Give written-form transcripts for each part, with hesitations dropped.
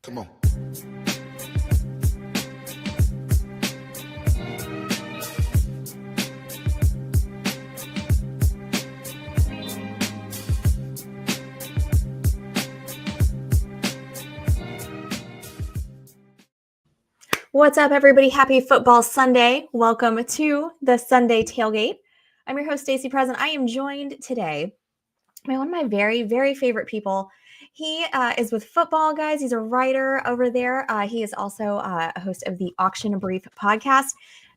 Come on. What's up, everybody? Happy Football Sunday. Welcome to the Sunday Tailgate. I'm your host, Stacy Present. I am joined today by one of my very, very favorite people. He is with Football Guys. He's a writer over there. He is also a host of the Auction Brief podcast.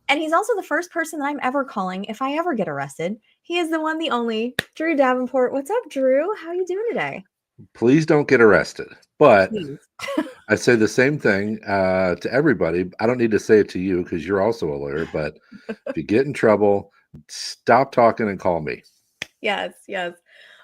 And he's also the first person that I'm ever calling if I ever get arrested. He is the one, the only, Drew Davenport. What's up, Drew? How are you doing today? Please don't get arrested. But Please. I say the same thing to everybody. I don't need to say it to you because you're also a lawyer. But if you get in trouble, stop talking and call me. Yes.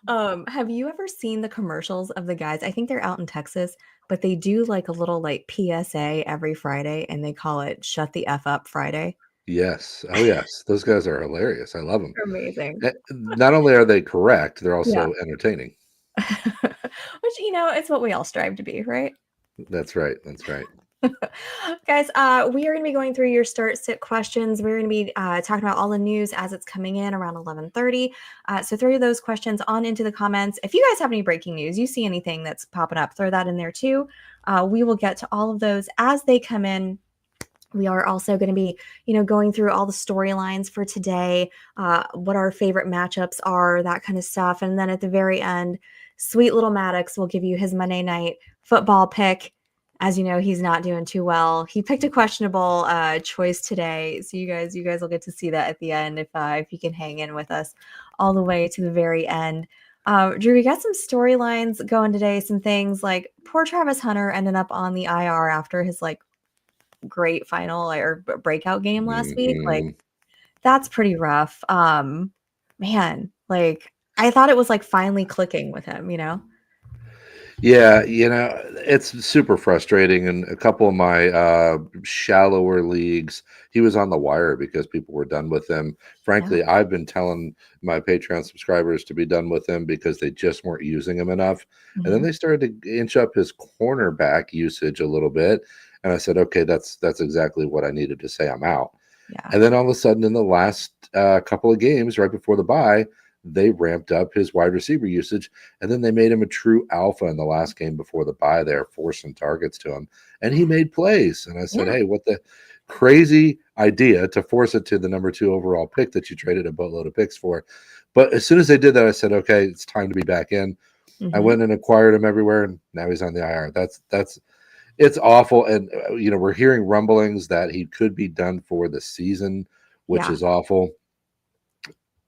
Have you ever seen the commercials of the guys? I think they're out in Texas, but they do like a little like PSA every Friday and they call it Shut the F Up Friday. Yes. Oh, yes. Those guys are hilarious. I love them. Amazing. Not only are they correct, they're also entertaining. Which, it's what we all strive to be, right? That's right. That's right. Guys, we are going to be going through your start sit questions. We're going to be talking about all the news as it's coming in around 11:30. So throw those questions on into the comments. If you guys have any breaking news, you see anything that's popping up, throw that in there too. We will get to all of those as they come in. We are also going to be, going through all the storylines for today, what our favorite matchups are, that kind of stuff. And then at the very end, sweet little Maddox will give you his Monday night football pick. As you know, he's not doing too well. He picked a questionable choice today, so you guys will get to see that at the end if you can hang in with us all the way to the very end. Drew, we got some storylines going today. Some things like poor Travis Hunter ended up on the IR after his great final or breakout game last week. That's pretty rough. Man, I thought it was finally clicking with him. Yeah, it's super frustrating. And a couple of my shallower leagues, he was on the wire because people were done with him. Frankly, I've been telling my Patreon subscribers to be done with him because they just weren't using him enough. Mm-hmm. And then they started to inch up his cornerback usage a little bit. And I said, okay, that's exactly what I needed to say. I'm out. Yeah. And then all of a sudden in the last couple of games right before the bye, they ramped up his wide receiver usage, and then they made him a true alpha in the last game before the bye there, forcing targets to him, and he made plays. And I said, hey, what the crazy idea to force it to the number 2 overall pick that you traded a boatload of picks for. But as soon as they did that, I said, okay, it's time to be back in. Mm-hmm. I went and acquired him everywhere, and now he's on the IR. It's awful. And, we're hearing rumblings that he could be done for the season, which is awful.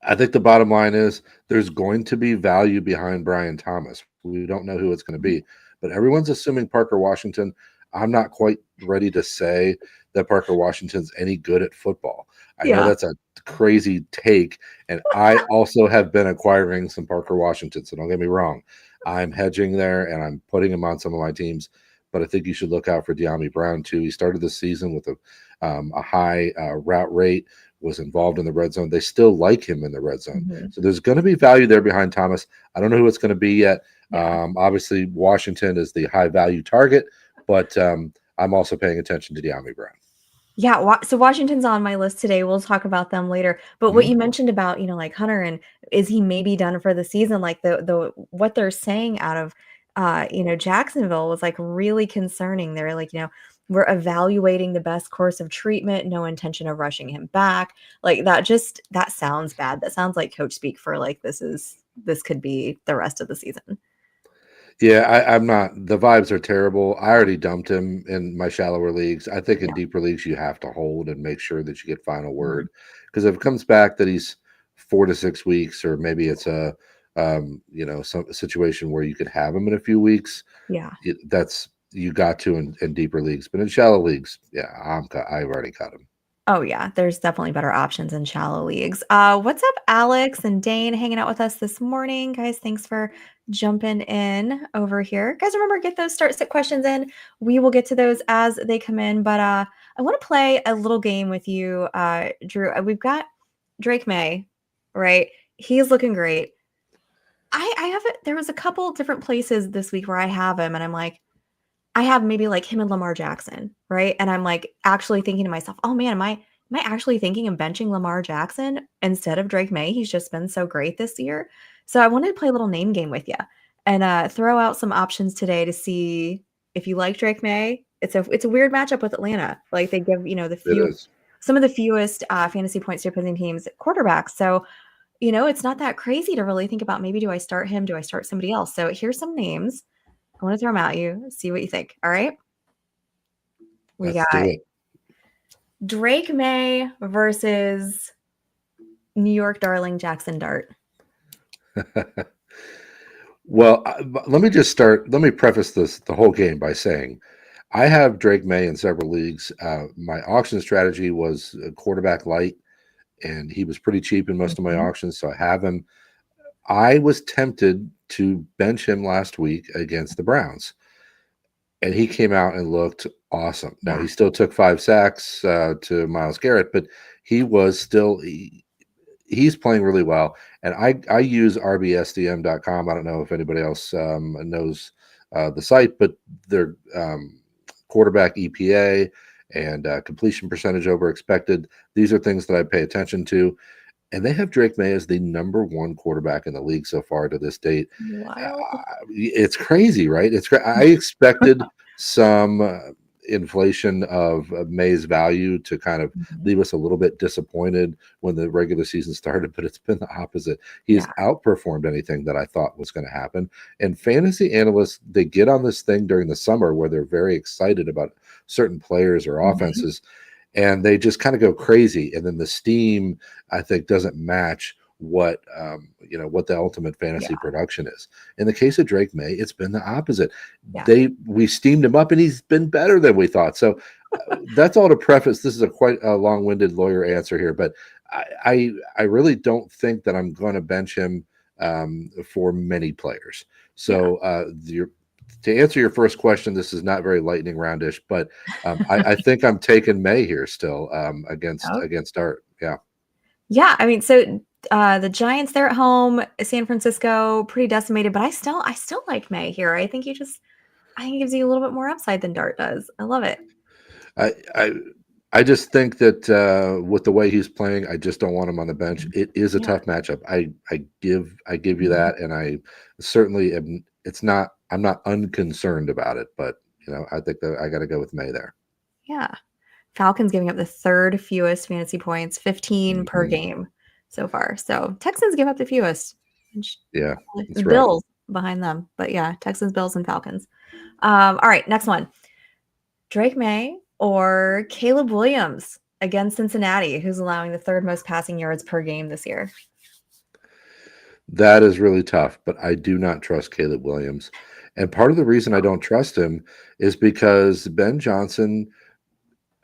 I think the bottom line is there's going to be value behind Brian Thomas. We don't know who it's going to be, but everyone's assuming Parker Washington. I'm not quite ready to say that Parker Washington's any good at football. I know that's a crazy take, and I also have been acquiring some Parker Washington, so don't get me wrong. I'm hedging there, and I'm putting him on some of my teams, but I think you should look out for De'Ami Brown, too. He started the season with a high route rate, was involved in the red zone. They still like him in the red zone. Mm-hmm. So there's going to be value there behind Thomas. I don't know who it's going to be yet. Obviously, Washington is the high value target, but I'm also paying attention to De'Ami Brown. Yeah, so Washington's on my list today. We'll talk about them later. But what you mentioned about, Hunter, and is he maybe done for the season? The what they're saying out of Jacksonville was really concerning. They're we're evaluating the best course of treatment, no intention of rushing him back. That sounds bad. That sounds like coach speak for this could be the rest of the season. Yeah, I'm not. The vibes are terrible. I already dumped him in my shallower leagues. I think in deeper leagues, you have to hold and make sure that you get final word. Because if it comes back that he's 4 to 6 weeks, or maybe it's a some situation where you could have him in a few weeks. Yeah, you got to in deeper leagues, but in shallow leagues, I've already cut him. Oh yeah, there's definitely better options in shallow leagues. What's up, Alex and Dane, hanging out with us this morning, guys? Thanks for jumping in over here, guys. Remember, get those start sit questions in. We will get to those as they come in, but I want to play a little game with you, Drew. We've got Drake May, right? He's looking great. I have it. There was a couple different places this week where I have him, and I'm like, I have maybe like him and Lamar Jackson, right? And I'm like actually thinking to myself, oh man, am I actually thinking of benching Lamar Jackson instead of Drake May? He's just been so great this year. So I wanted to play a little name game with you and throw out some options today to see if you like Drake May. It's a weird matchup with Atlanta. Like they give the It few is. some of the fewest fantasy points to opposing teams quarterbacks. So it's not that crazy to really think about maybe do I start him? Do I start somebody else? So here's some names. I want to throw them at you, see what you think. All right. We Let's do got it. Drake May versus New York darling Jackson Dart. Well, let me preface the whole game by saying I have Drake May in several leagues. My auction strategy was quarterback light, and he was pretty cheap in most of my Mhm. auctions, so I have him. I was tempted to bench him last week against the Browns, and he came out and looked awesome. Now Yeah. he still took 5 sacks to Miles Garrett, but he was still he's playing really well. And I use rbsdm.com. I don't know if anybody else knows the site, but their quarterback EPA and completion percentage over expected. These are things that I pay attention to. And they have Drake May as the number one quarterback in the league so far to this date. Wild. It's crazy, right? I expected some inflation of May's value to kind of Mhm. leave us a little bit disappointed when the regular season started, but it's been the opposite. He has Yeah. outperformed anything that I thought was going to happen. And fantasy analysts, they get on this thing during the summer where they're very excited about certain players or Mhm. offenses, and they just kind of go crazy, and then the steam, I think, doesn't match what the ultimate Yeah. fantasy production is. In the case of Drake May, it's been the opposite. Yeah. We steamed him up, and he's been better than we thought. So that's all to preface. This is a quite a long-winded lawyer answer here, but I really don't think that I'm going to bench him for many players. Yeah. So to answer your first question, this is not very lightning roundish, but I think I'm taking May here still Yep. against Art. Yeah. Yeah. I mean, so the Giants, they're at home. San Francisco, pretty decimated, but I still like May here. I think it gives you a little bit more upside than Dart does. I love it. I I I just think that with the way he's playing, I just don't want him on the bench. It is a Yeah. tough matchup. I give you Mhm. that, and I certainly am. It's not. I'm not unconcerned about it, but I think that I got to go with May there. Yeah. Falcons giving up the third fewest fantasy points, 15 per Mhm. game so far. So Texans give up the fewest. Which- Yeah, The that's rough. Bills behind them. But yeah, Texans, Bills, and Falcons. All right, next one. Drake May or Caleb Williams against Cincinnati, who's allowing the third most passing yards per game this year. That is really tough, but I do not trust Caleb Williams. And part of the reason I don't trust him is because Ben Johnson,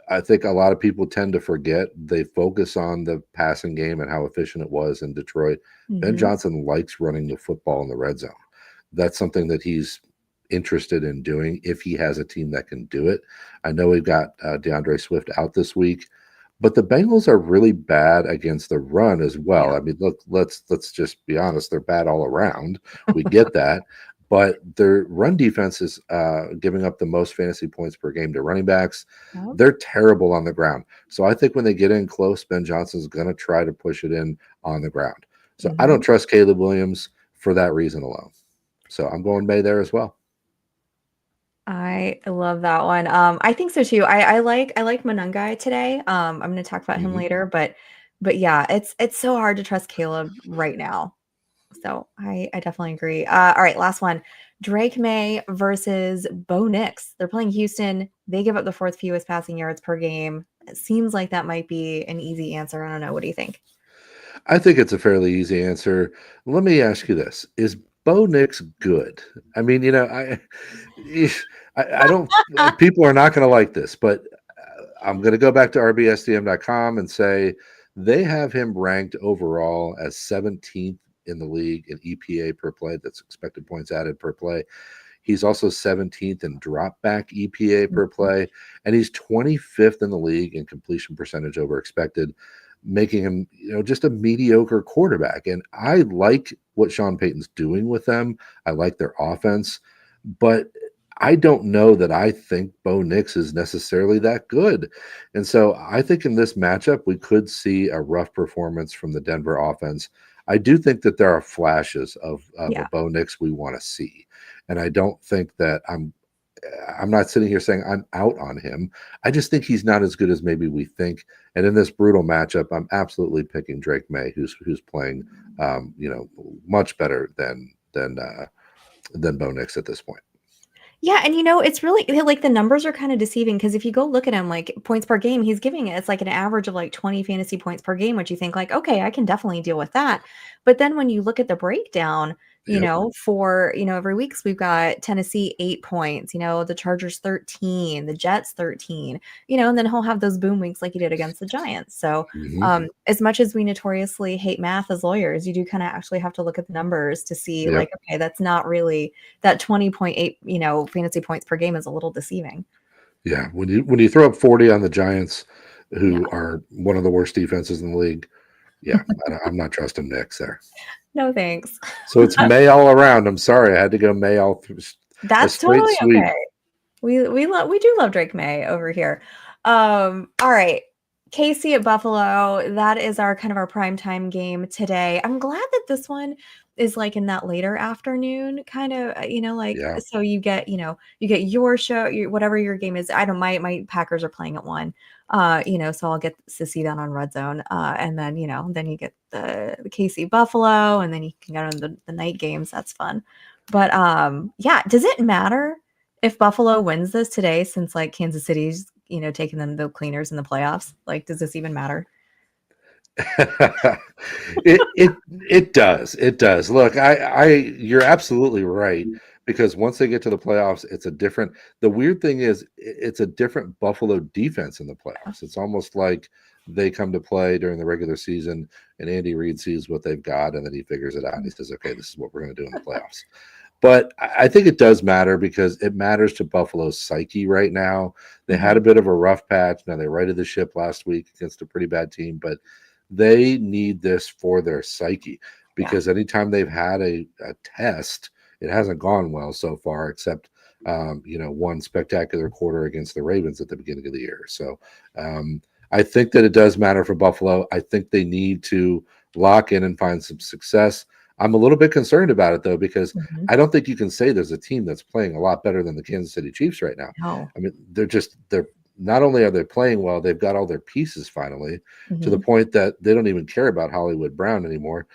I think a lot of people tend to forget. They focus on the passing game and how efficient it was in Detroit. Ben Mhm. Johnson likes running the football in the red zone. That's something that he's interested in doing if he has a team that can do it. I know we've got DeAndre Swift out this week, but the Bengals are really bad against the run as Yeah. well. I mean, look, let's just be honest, they're bad all around. We get that, but their run defense is giving up the most fantasy points per game to running backs. Yep. They're terrible on the ground. So I think when they get in close, Ben Johnson's going to try to push it in on the ground. So I don't Mhm. trust Caleb Williams for that reason alone. So I'm going May there as well. I love that one. I think so too. I like Monungai today. I'm going to talk about him Mhm. later, but yeah, it's so hard to trust Caleb right now. So I definitely agree. All right, last one. Drake May versus Bo Nix. They're playing Houston. They give up the fourth fewest passing yards per game. It seems like that might be an easy answer. I don't know. What do you think? I think it's a fairly easy answer. Let me ask you this: is Bo Nix good? I mean, I don't. People are not going to like this, but I'm going to go back to rbsdm.com and say they have him ranked overall as 17th in the league in EPA per play. That's expected points added per play. He's also 17th in drop back EPA per Mhm. play, and he's 25th in the league in completion percentage over expected, making him, just a mediocre quarterback. And I like what Sean Payton's doing with them. I like their offense, but I don't know that I think Bo Nix is necessarily that good. And so I think in this matchup, we could see a rough performance from the Denver offense. I do think that there are flashes of a Yeah. Bo Nix we want to see. And I don't think that I'm not sitting here saying I'm out on him. I just think he's not as good as maybe we think. And in this brutal matchup, I'm absolutely picking Drake May, who's playing, much better than Bo Nix at this point. Yeah, and it's really like the numbers are kind of deceiving because if you go look at him, like points per game, he's giving it's like an average of like 20 fantasy points per game, which you think like, okay, I can definitely deal with that. But then when you look at the breakdown, Yep. for every weeks we've got Tennessee 8 points, the Chargers 13, the Jets 13, and then he'll have those boom weeks like he did against the Giants. So Hmm. as much as we notoriously hate math as lawyers, you do kind of actually have to look at the numbers to see like, Yep. okay, that's not really that 20.8, fantasy points per game is a little deceiving. Yeah. When you throw up 40 on the Giants, Yeah. who are one of the worst defenses in the league, yeah, I'm not trusting Nix there. No, thanks. So it's May all around. I'm sorry, I had to go May all through a That's straight totally sweep. okay. We do love Drake May over here. All right. Casey at Buffalo. That is our kind of our prime time game today. I'm glad that this one is like in that later afternoon kind of, like Yeah. so you get your show, whatever your game is. I don't my Packers are playing at 1. So I'll get to see that on Red Zone. And then, then you get the KC Buffalo and then you can go to the night games. That's fun. But yeah, does it matter if Buffalo wins this today since like Kansas City's, taking them the cleaners in the playoffs? Like, does this even matter? it does. It does. Look, you're absolutely right, because once they get to the playoffs, it's a different. The weird thing is, it's a different Buffalo defense in the playoffs. It's almost like they come to play during the regular season, and Andy Reid sees what they've got, and then he figures it out, and he says, "Okay, this is what we're going to do in the playoffs." But I think it does matter because it matters to Buffalo's psyche right now. They had Mhm. a bit of a rough patch. Now they righted the ship last week against a pretty bad team, but they need this for their psyche, Yeah. because anytime they've had a test, it hasn't gone well so far, except one spectacular quarter against the Ravens at the beginning of the year. So I think that it does matter for Buffalo. I think they need to lock in and find some success. I'm a little bit concerned about it though, because Mhm. I don't think you can say there's a team that's playing a lot better than the Kansas City Chiefs right now. No. I mean, they're not only are they playing well, they've got all their pieces finally, to the Mhm. point that they don't even care about Hollywood Brown anymore.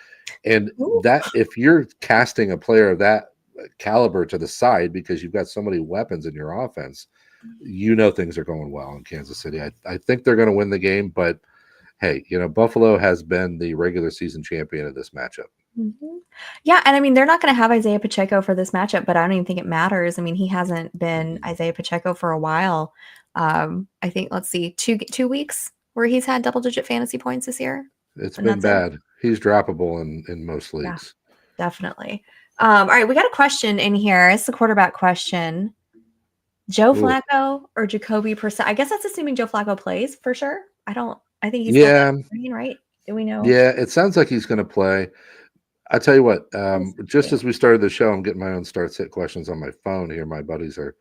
And Ooh. that, if you're casting a player of that caliber to the side because you've got so many weapons in your offense, things are going well in Kansas City. I think they're going to win the game, but hey, Buffalo has been the regular season champion of this matchup. Mhm. Yeah, and I mean, they're not gonna have Isaiah Pacheco for this matchup, but I don't even think it matters. I mean, he hasn't been Isaiah Pacheco for a while. I think let's see, 2 weeks where he's had double-digit fantasy points this year, It's and been that's it. bad. He's droppable in most Yeah, leagues. definitely. All right, we got a question in here. It's the quarterback question. Joe Ooh. Flacco or Jacoby Brissett? I guess that's assuming Joe Flacco plays for sure. I think he's still Yeah, green, right? Do we know? yeah. It sounds like he's going to play. I tell you what. Let's Just see. as we started the show, I'm getting my own start sit questions on my phone here. My buddies are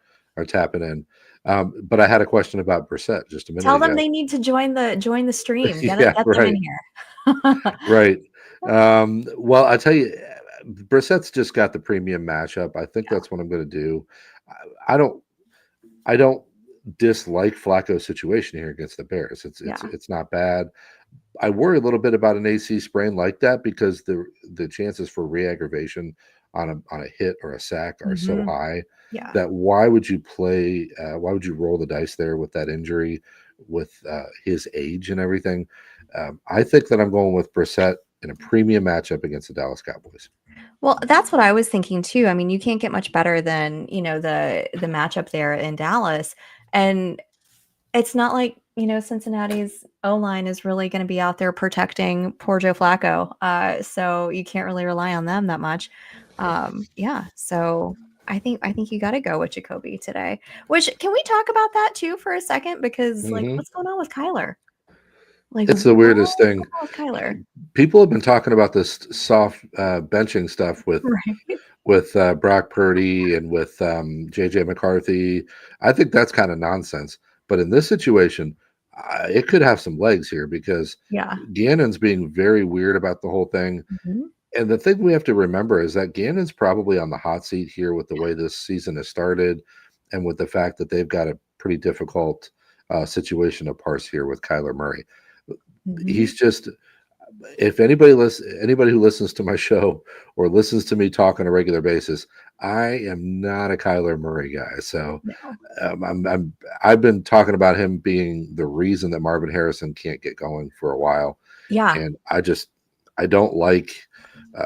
tapping in. But I had a question about Brissett just a minute Tell them ago. they need to join the stream. Yeah, Get them in right, here. right. Well, I tell you, Brissett's just got the premium matchup. I think Yeah. that's what I'm going to do. I don't. I don't dislike Flacco's situation here against the Bears. Yeah. It's not bad. I worry a little bit about an AC sprain like that, because the chances for re-aggravation on a hit or a sack are so Mhm. high Yeah. that why would you play? Why would you roll the dice there with that injury, with his age and everything? I think that I'm going with Brissett in a premium matchup against the Dallas Cowboys. Well, that's what I was thinking too. I mean, you can't get much better than, the matchup there in Dallas. And it's not like, Cincinnati's O-line is really gonna be out there protecting poor Joe Flacco. So you can't really rely on them that much. Yeah, so I think you gotta go with Jacoby today. Which can we talk about that too for a second? Because, like, Hmm. what's going on with Kyler? Like, It's the what weirdest is thing. going on with Kyler? People have been talking about this soft benching stuff with Right? with Brock Purdy and with JJ McCarthy. I think that's kind of nonsense. But in this situation, it could have some legs here because Yeah. Gannon's being very weird about the whole thing. Mhm. And the thing we have to remember is that Gannon's probably on the hot seat here with the way this season has started and with the fact that they've got a pretty difficult situation to parse here with Kyler Murray. Mhm. He's just, if anybody who listens to my show or listens to me talk on a regular basis, I am not a Kyler Murray guy. So No. I've been talking about him being the reason that Marvin Harrison can't get going for a while, Yeah. and I don't like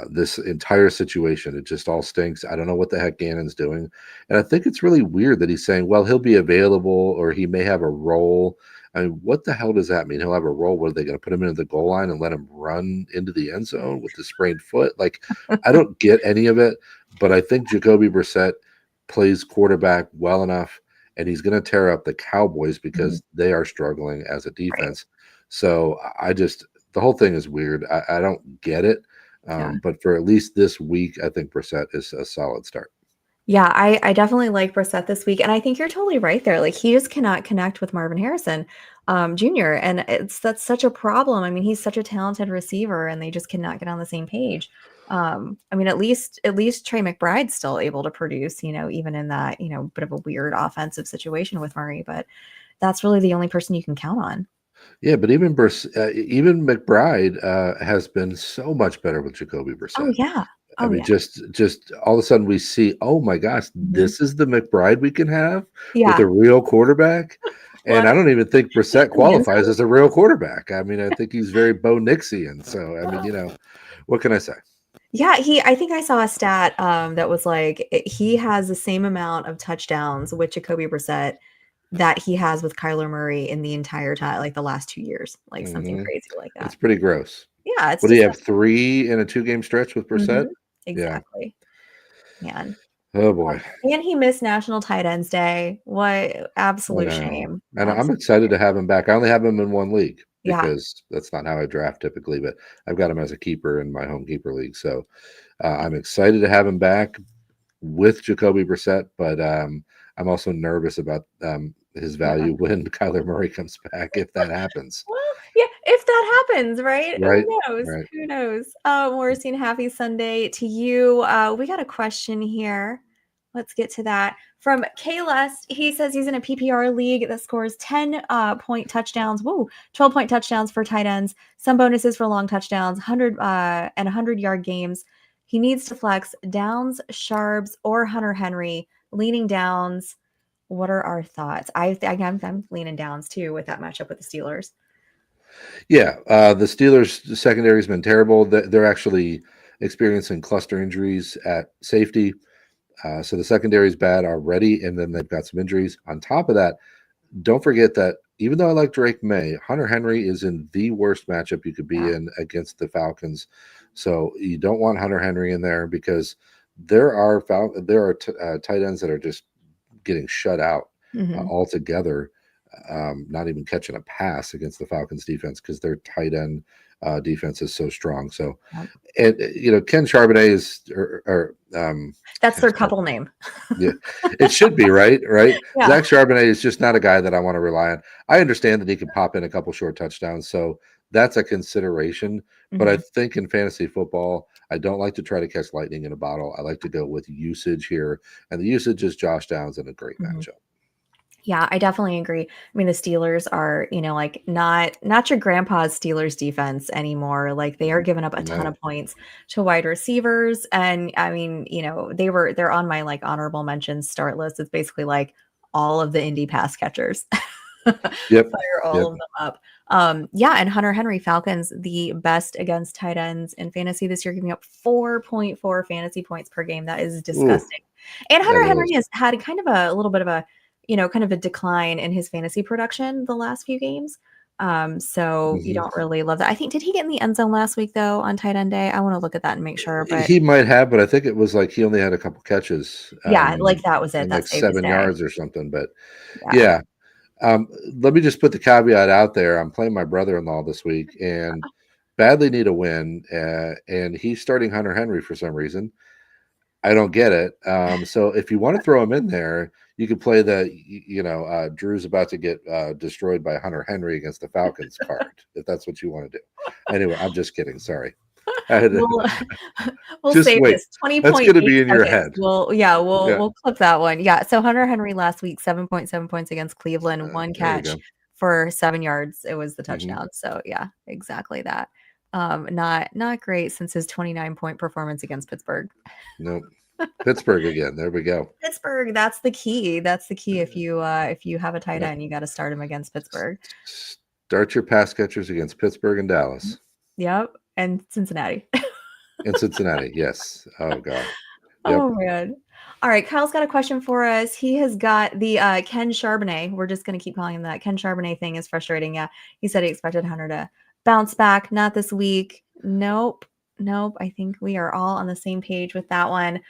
this entire situation. It just all stinks. I don't know what the heck Gannon's doing, and I think it's really weird that he's saying, "Well, he'll be available or he may have a role." I mean, what the hell does that mean? He'll have a role. What are they going to put him into the goal line and let him run into the end zone with the sprained foot? Like, I don't get any of it. But I think Jacoby Brissett plays quarterback well enough, and he's going to tear up the Cowboys Mhm. because they are struggling as a Right. defense. So I just the whole thing is weird. I don't get it. Yeah. But for at least this week, I think Brissett is a solid start. Yeah, I definitely like Brissett this week, and I think you're totally right there. Like he just cannot connect with Marvin Harrison, Jr., and that's such a problem. I mean, he's such a talented receiver, and they just cannot get on the same page. I mean, at least Trey McBride's still able to produce, even in that bit of a weird offensive situation with Murray, but that's really the only person you can count on. Yeah, but even McBride has been so much better with Jacoby Oh Brissett. yeah, I oh mean, yeah. just all of a sudden we see, oh my gosh, Mhm. this is the McBride we can have with Yeah. a real quarterback. Well, And I don't even think he's Brissett in the end qualifies zone. as a real quarterback. I mean, I think he's very Bo Nixian. So I mean, what can I say? Yeah, I think I saw a stat, that was like, he has the same amount of touchdowns with Jacoby Brissett that he has with Kyler Murray in the entire time, like, the last 2 years, like, something Hmm. crazy like that. It's pretty gross. Yeah, it's What do you just have? Three in a 2 game stretch with mhm, Brissett? Yeah. exactly, man. Oh boy. And he missed National Tight Ends Day. What I absolute know. shame, And I'm absolute excited shame. to have him back. I only have him in one league Yeah, because that's not how I draft typically, but I've got him as a keeper in my home keeper league. So I'm excited to have him back with Jacoby Brissett, but I'm also nervous about his yeah. value when Kyler Murray comes back, if that happens. Well, yeah, if that happens, right? Right? Who knows? Right. Who knows? We're seeing happy Sunday to you. We got a question here. Let's get to that. From Kaylest, he says he's in a PPR league that scores 10 point touchdowns. Whoa, 12-point touchdowns for tight ends, some bonuses for long touchdowns, 100 and 100-yard games. He needs to flex Downs, Sharps, or Hunter Henry, leaning Downs. What are our thoughts? I'm leaning Downs too with that matchup with the Steelers. Yeah. The Steelers' secondary has been terrible. They're actually experiencing cluster injuries at safety. So the secondary is bad already, and then they've got some injuries. On top of that, don't forget that even though I like Drake May, Hunter Henry is in the worst matchup you could be Yeah. in against the Falcons. So you don't want Hunter Henry in there because there are tight ends that are just getting shut out Mhm. altogether, not even catching a pass against the Falcons defense because their tight end defense is so strong. So, Yep. and Ken Charbonnet is or That's Ken their Charbonnet. couple name. Yeah, it should be right, right. Yeah. Zach Charbonnet is just not a guy that I want to rely on. I understand that he can pop in a couple short touchdowns, so that's a consideration. But I Mhm. think in fantasy football, I don't like to try to catch lightning in a bottle. I like to go with usage here, and the usage is Josh Downs in a great Mhm. matchup. Yeah, I definitely agree. I mean, the Steelers are, like not your grandpa's Steelers defense anymore. Like they are giving up a ton No. of points to wide receivers. And I mean, they're on my like honorable mentions start list. It's basically like all of the indie pass catchers. Yep. Fire all Yep. of them up. Yeah, and Hunter Henry Falcons, the best against tight ends in fantasy this year, giving up 4.4 fantasy points per game. That is Ooh, disgusting. And that Hunter Henry is. has had kind of a little bit of a kind of a decline in his fantasy production the last few games. So you Mhm. don't really love that. I think did he get in the end zone last week though on tight end day? I want to look at that and make sure. But He might have, but I think it was like he only had a couple catches yeah, like that was it. and That like saved his seven day. yards or something. But Yeah. yeah, let me just put the caveat out there. I'm playing my brother-in-law this week and badly need a win, and he's starting Hunter Henry for some reason. I don't get it. So if you want to throw him in there, you could play Drew's about to get destroyed by Hunter Henry against the Falcons card, if that's what you want to do. Anyway, I'm just kidding. Sorry. We'll we'll Just save wait. this That's going to 20.8 be in your seconds. head. We'll Yeah. we'll clip that one. Yeah. So Hunter Henry last week, 7.7 points against Cleveland, one There you catch go. for 7 yards. It was the Hmm. touchdown. So yeah, exactly that. Not great since his 29-point performance against Pittsburgh. Nope. Pittsburgh again. There we go. Pittsburgh, that's the key. That's the key. If you have a tight Yep. end, you got to start him against Pittsburgh. Start your pass catchers against Pittsburgh and Dallas. Yep. And Cincinnati. In Cincinnati. Yes. Oh God. Yep. Oh man. All right, Kyle's got a question for us. He has got the Ken Charbonnet. We're just going to keep calling him that. Ken Charbonnet thing is frustrating. Yeah. He said he expected Hunter to bounce back. Not this week. Nope. Nope. I think we are all on the same page with that one.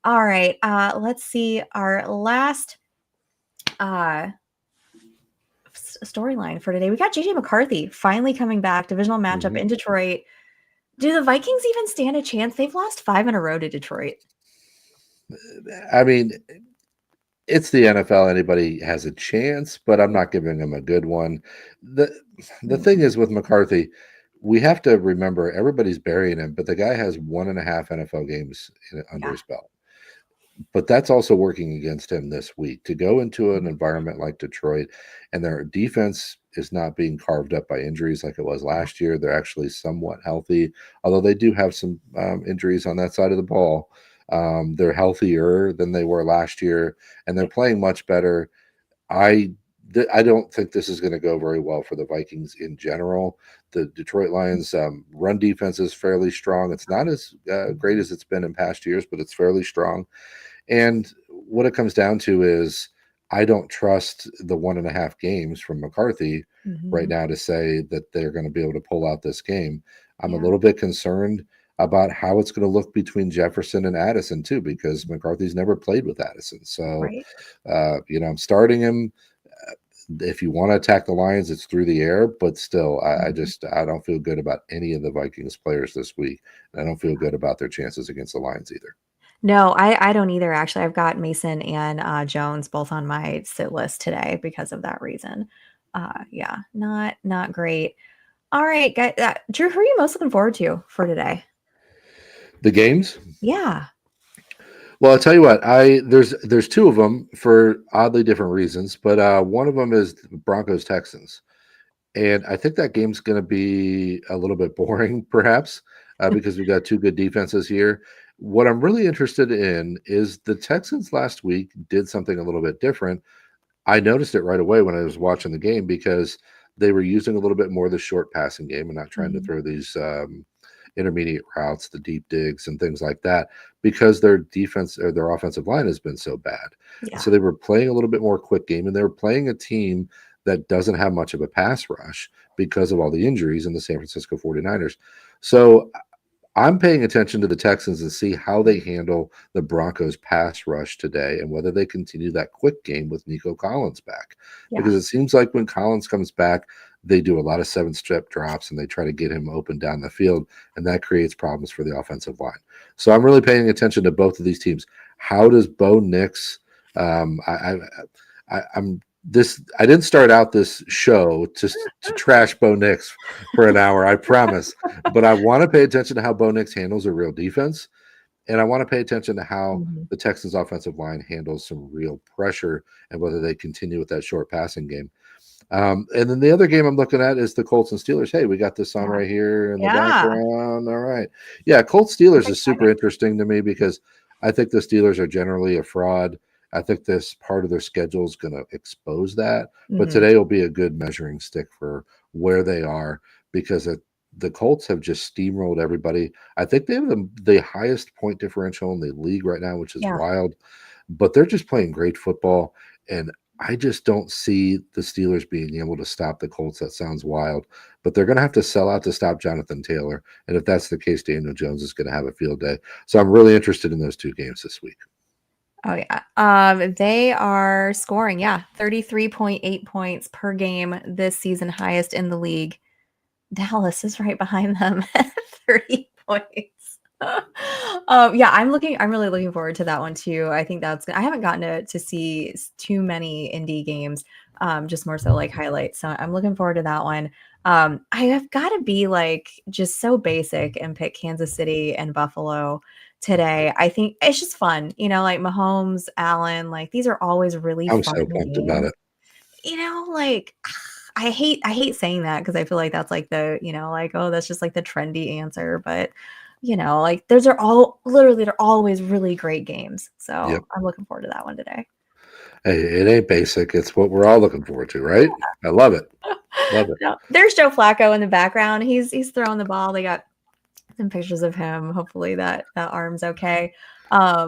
All right. Let's see our last storyline for today. We got JJ McCarthy finally coming back. Divisional matchup in Detroit. Do the Vikings even stand a chance? They've lost 5 in a row to Detroit. I mean, it's the NFL. Anybody has a chance, but I'm not giving them a good one. The thing is with McCarthy, we have to remember everybody's burying him, but the guy has 1.5 NFL games under Yeah. his belt. But that's also working against him this week to go into an environment like Detroit, and their defense is not being carved up by injuries like it was last year. They're actually somewhat healthy, although they do have some injuries on that side of the ball. They're healthier than they were last year, and they're playing much better. I I don't think this is going to go very well for the Vikings in general. The Detroit Lions run defense is fairly strong. It's not as great as it's been in past years, but it's fairly strong. And what it comes down to is I don't trust the 1.5 games from McCarthy right Mhm. now to say that they're going to be able to pull out this game. I'm a Yeah. little bit concerned about how it's going to look between Jefferson and Addison too, because McCarthy's never played with Addison. So, Right. I'm starting him. If you want to attack the Lions, it's through the air, but still, Mhm. I don't feel good about any of the Vikings players this week. And I don't feel good about their chances against the Lions either. No, I don't either, actually. I've got Mason and, Jones both on my sit list today because of that reason. Yeah, not great. All right, Drew, who are you most looking forward to for today? The games. Yeah. Well, I'll tell you what. There's two of them for oddly different reasons, but one of them is Broncos Texans, and I think that game's going to be a little bit boring, perhaps, because we've got two good defenses here. What I'm really interested in is the Texans last week did something a little bit different. I noticed it right away when I was watching the game because they were using a little bit more of the short passing game and not trying to Mhm. throw these intermediate routes, the deep digs, and things like that because their defense or their offensive line has been so bad. And Yeah. so they were playing a little bit more quick game and they were playing a team that doesn't have much of a pass rush because of all the injuries in the San Francisco 49ers. So I'm paying attention to the Texans and see how they handle the Broncos pass rush today and whether they continue that quick game with Nico Collins back. Yeah. Because it seems like when Collins comes back, they do a lot of 7-step drops and they try to get him open down the field, and that creates problems for the offensive line. So I'm really paying attention to both of these teams. How does Bo Nix? Um, I, I'm this. I didn't start out this show to trash Bo Nix for an hour. I promise, but I want to pay attention to how Bo Nix handles a real defense, and I want to pay attention to how Mhm. the Texans' offensive line handles some real pressure and whether they continue with that short passing game. And then the other game I'm looking at is the Colts and Steelers. Hey, we got this on Yeah. right here in the Yeah. background. All right. Yeah, Colts That's Steelers is super exciting. interesting to me because I think the Steelers are generally a fraud. I think this part of their schedule is going to expose that. But Mhm. today will be a good measuring stick for where they are because the Colts have just steamrolled everybody. I think they have the highest point differential in the league right now, which is Yeah. wild. But they're just playing great football. And I just don't see the Steelers being able to stop the Colts. That sounds wild, but they're going to have to sell out to stop Jonathan Taylor. And if that's the case, Daniel Jones is going to have a field day. So I'm really interested in those two games this week. Oh, yeah. They are scoring, yeah, 33.8 points per game this season, highest in the league. Dallas is right behind them at 30 points. Yeah, I'm really looking forward to that one too. I think I haven't gotten to see too many indie games, just more so like highlights. So I'm looking forward to that one. I have got to be like just so basic and pick Kansas City and Buffalo today. I think it's just fun, like Mahomes, Allen, like these are always really I'm fun so pumped about games. it. Like I hate saying that because I feel like that's like the, like, oh, that's just like the trendy answer, but like those are all literally they're always really great games. Yep. So I'm looking forward to that one today. Hey, it ain't basic. It's what we're all looking forward to, right? I love it. Love it. No, there's Joe Flacco in the background. He's throwing the ball. They got some pictures of him. Hopefully that arm's okay. I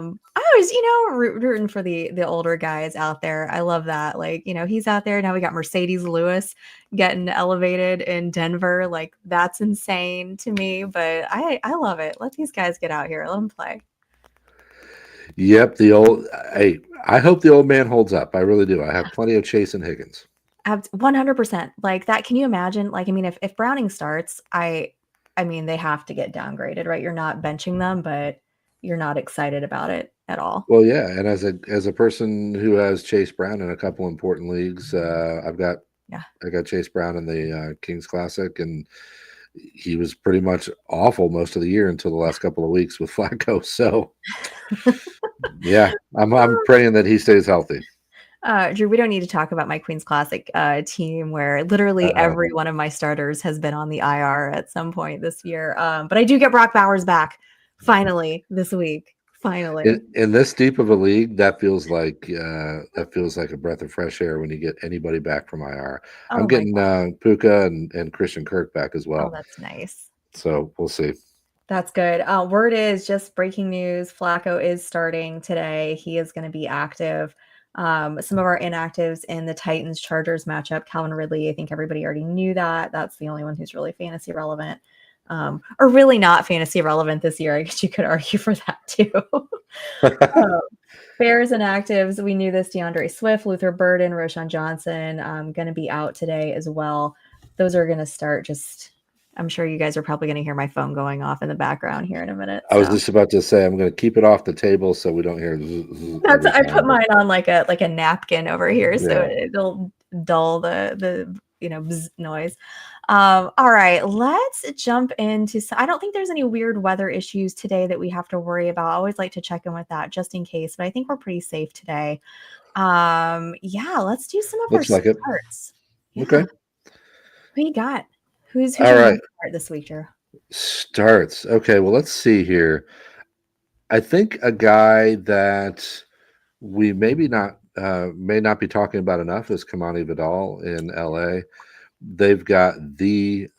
was, rooting for the older guys out there. I love that. Like, he's out there now. We got Mercedes Lewis getting elevated in Denver. Like, that's insane to me. But I love it. Let these guys get out here. Let them play. Yep. Hey, I hope the old man holds up. I really do. I have plenty of Chase and Higgins. 100%. Like that. Can you imagine? Like, I mean, if Browning starts, I mean, they have to get downgraded, right? You're not benching them, but you're not excited about it at all. Well, yeah, and as a person who has Chase Brown in a couple important leagues, Yeah. I got Chase Brown in the Kings Classic, and he was pretty much awful most of the year until the last couple of weeks with Flacco. So, yeah, I'm praying that he stays healthy. Drew, we don't need to talk about my Queen's Classic team where literally Uh, every one of my starters has been on the IR at some point this year. But I do get Brock Bowers back finally this week. Finally. in this deep of a league, that feels like a breath of fresh air when you get anybody back from IR. I'm Oh my getting God. Puka and Christian Kirk back as Oh, well, that's nice. so we'll see. That's good. Word is just breaking news. Flacco is starting today. He is going to be active. Some of our inactives in the Titans Chargers matchup, Calvin Ridley. I think everybody already knew that. That's the only one who's really fantasy relevant, or really not fantasy relevant this year. I guess you could argue for that too. Bears inactives. We knew this. DeAndre Swift, Luther Burden, Roshan Johnson, going to be out today as well. Those are going to start just. I'm sure you guys are probably going to hear my phone going off in the background here in a minute. I was So just about to say I'm going to keep it off the table so we don't hear that's every I put time. But mine on like a napkin over here, so yeah, it'll dull the bzz noise. All right, let's jump into. I don't think there's any weird weather issues today that we have to worry about. I always like to check in with that just in case, but I think we're pretty safe today. Yeah, let's do some of our looks like it. starts. Yeah, Okay. who you got? Who's All your right. main start this week, Drew? Starts. Okay. Well, let's see here. I think a guy that we maybe not may not be talking about enough is Kamani Vidal in LA. They've got the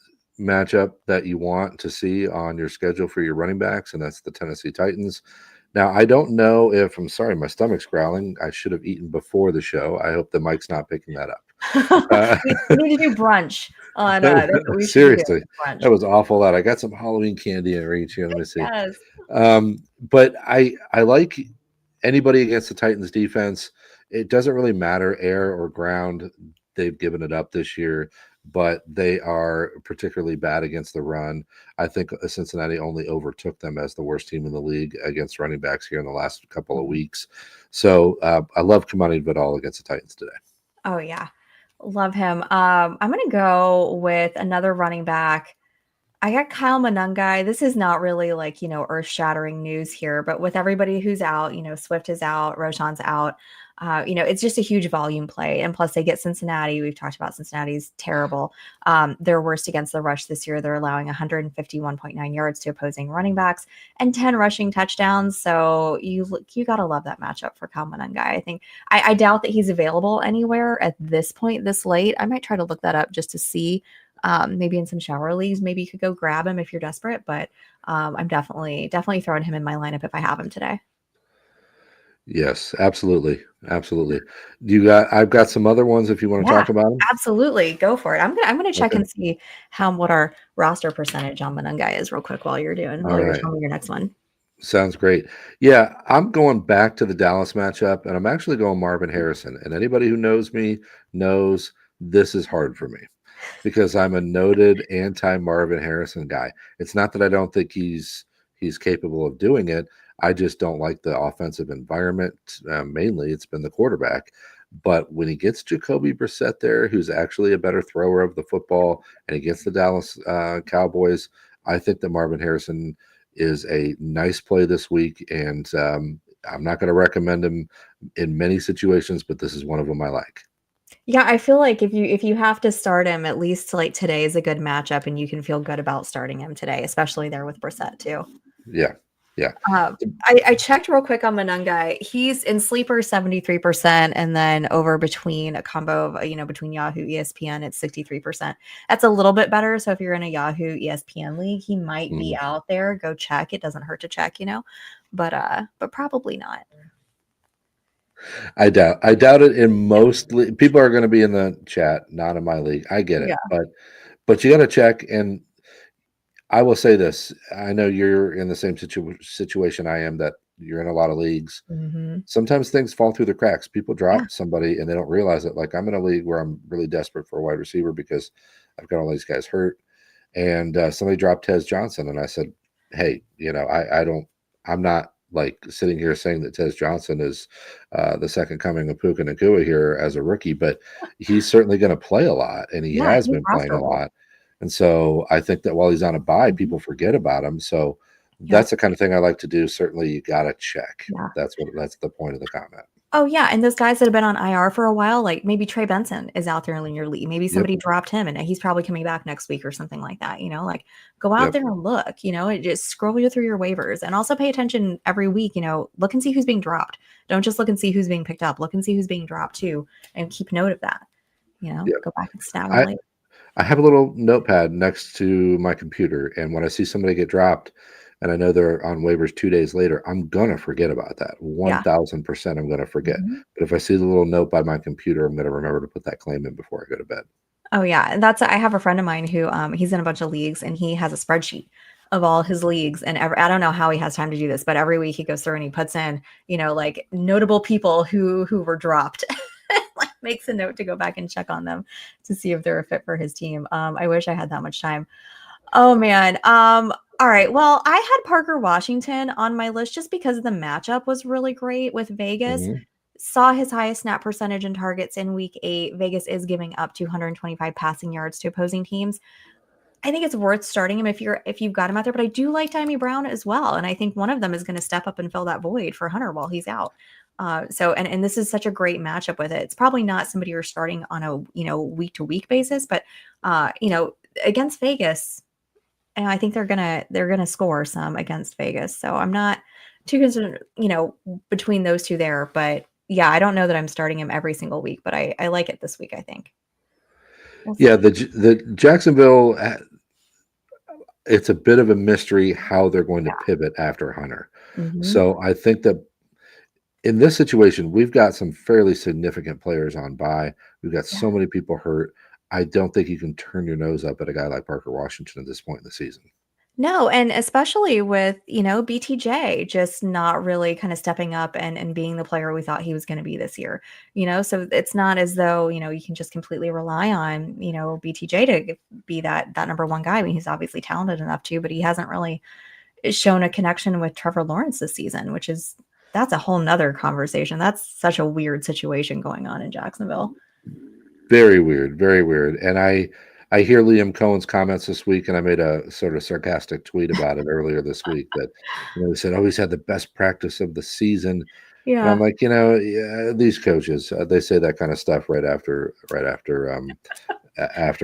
matchup that you want to see on your schedule for your running backs, and that's the Tennessee Titans. Now, I don't know if I'm sorry, my stomach's growling. I should have eaten before the show. I hope the mic's not picking that up. We need to do brunch on. That's what we should be doing. Seriously, Brunch. that was awful. That I got some Halloween candy in reach here. Let me see. Yes. But I like anybody against the Titans defense. It doesn't really matter air or ground. They've given it up this year, but they are particularly bad against the run. I think Cincinnati only overtook them as the worst team in the league against running backs here in the last couple of weeks. So I love Kamani Vidal against the Titans today. Oh yeah. Love him. I'm gonna go with another running back. I got Kyle Monangai. This is not really like, earth-shattering news here, but with everybody who's out, Swift is out, Roshan's out. It's just a huge volume play. And plus they get Cincinnati. We've talked about Cincinnati's terrible. They're worst against the rush this year. They're allowing 151.9 yards to opposing running backs and 10 rushing touchdowns. So you gotta love that matchup for Kyle Monangai. I think I doubt that he's available anywhere at this point this late. I might try to look that up just to see. Maybe in some shower leagues, maybe you could go grab him if you're desperate, but I'm definitely throwing him in my lineup if I have him today. Yes, absolutely. Absolutely. I've got some other ones if you want to Yeah, talk about them. absolutely. Go for it. I'm gonna check Okay. and see what our roster percentage on Monangai is real quick while you're All right. telling me your next one. Sounds great. Yeah, I'm going back to the Dallas matchup, and I'm actually going Marvin Harrison. And anybody who knows me knows this is hard for me because I'm a noted anti Marvin Harrison guy. It's not that I don't think he's he's capable of doing it. I just don't like the offensive environment. Mainly, it's been the quarterback. But when he gets Jacoby Brissett there, who's actually a better thrower of the football, and he gets the Dallas Cowboys, I think that Marvin Harrison is a nice play this week. And I'm not going to recommend him in many situations, but this is one of them I like. Yeah, I feel like if you have to start him, at least like today is a good matchup, and you can feel good about starting him today, especially there with Brissett too. Yeah. Yeah. Um, I checked real quick on Monungai. He's in sleeper 73%, and then over between a combo of between Yahoo ESPN, it's 63%. That's a little bit better. So if you're in a Yahoo ESPN league, he might be out there. Go check. It doesn't hurt to check, but probably not. I doubt it. In most people are going to be in the chat, not in my league. I get it, Yeah. but you got to check. And I will say this: I know you're in the same situation I am. That you're in a lot of leagues. Hmm. Sometimes things fall through the cracks. People Yeah. drop somebody and they don't realize it. Like I'm in a league where I'm really desperate for a wide receiver because I've got all these guys hurt, and somebody dropped Tez Johnson, and I said, "Hey, I'm not like sitting here saying that Tez Johnson is the second coming of Puka Nakua here as a rookie, but he's certainly going to play a lot, and he Yeah, has he's been playing a rosterable. lot. And so I think that while he's on a bye, Mhm. people forget about him. So Yep. that's the kind of thing I like to do. Certainly, you got to check. Yeah. That's the point of the comment. Oh, yeah, and those guys that have been on IR for a while, like maybe Trey Benson is out there in your league. Maybe Yep, somebody dropped him and he's probably coming back next week or something like that, like go out yep, there and look, and just scroll you through your waivers and also pay attention every week, look and see who's being dropped. Don't just look and see who's being picked up. Look and see who's being dropped too and keep note of that. yep. Go back and snag them I later. I have a little notepad next to my computer, and when I see somebody get dropped, and I know they're on waivers 2 days later, I'm gonna forget about that. Yeah. 1000% I'm gonna forget. Mhm. But if I see the little note by my computer, I'm gonna remember to put that claim in before I go to bed. Oh yeah, and I have a friend of mine who he's in a bunch of leagues and he has a spreadsheet of all his leagues and I don't know how he has time to do this, but every week he goes through and he puts in, like notable people who were dropped. Like makes a note to go back and check on them to see if they're a fit for his team. I wish I had that much time. Oh man. All right. Well, I had Parker Washington on my list just because the matchup was really great with Vegas. Mhm. Saw his highest snap percentage in targets in week 8. Vegas is giving up 225 passing yards to opposing teams. I think it's worth starting him if you've got him out there, but I do like Timmy Brown as well. And I think one of them is going to step up and fill that void for Hunter while he's out. And this is such a great matchup with it. It's probably not somebody you're starting on a week to week basis, but against Vegas, and I think they're gonna score some against Vegas. So I'm not too concerned, between those two there. But yeah, I don't know that I'm starting him every single week, but I like it this week, I think. We'll Yeah, see. the Jacksonville, it's a bit of a mystery how they're going to Yeah. pivot after Hunter. Hmm. So I think that in this situation, we've got some fairly significant players on bye. We've got Yeah. so many people hurt. I don't think you can turn your nose up at a guy like Parker Washington at this point in the season. No, and especially with, BTJ just not really kind of stepping up and being the player we thought he was going to be this year. So it's not as though, you can just completely rely on, BTJ to be that number one guy. I mean, he's obviously talented enough to, but he hasn't really shown a connection with Trevor Lawrence this season, that's a whole nother conversation. That's such a weird situation going on in Jacksonville. Very weird, very weird. And I hear Liam Cohen's comments this week, and I made a sort of sarcastic tweet about it earlier this week that he said, "Oh, he's had the best practice of the season," and I'm Yeah. like, yeah, these coaches they say that kind of stuff after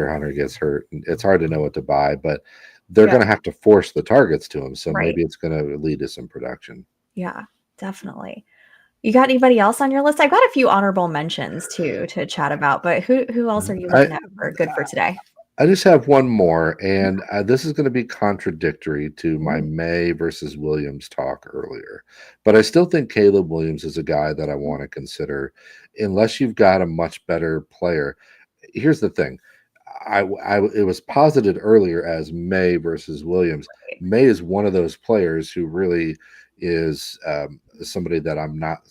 Hunter gets hurt. And it's hard to know what to buy, but they're Yeah. going to have to force the targets to him, so Right. maybe it's going to lead to some production. Yeah, definitely. You got anybody else on your list? I've got a few honorable mentions too to chat about, but who else are you I looking at for good for today? I just have one more, and this is going to be contradictory to my Ooh. May versus Williams talk earlier. But I still think Caleb Williams is a guy that I want to consider, unless you've got a much better player. Here's the thing. It was posited earlier as May versus Williams. May is one of those players who really is somebody that I'm not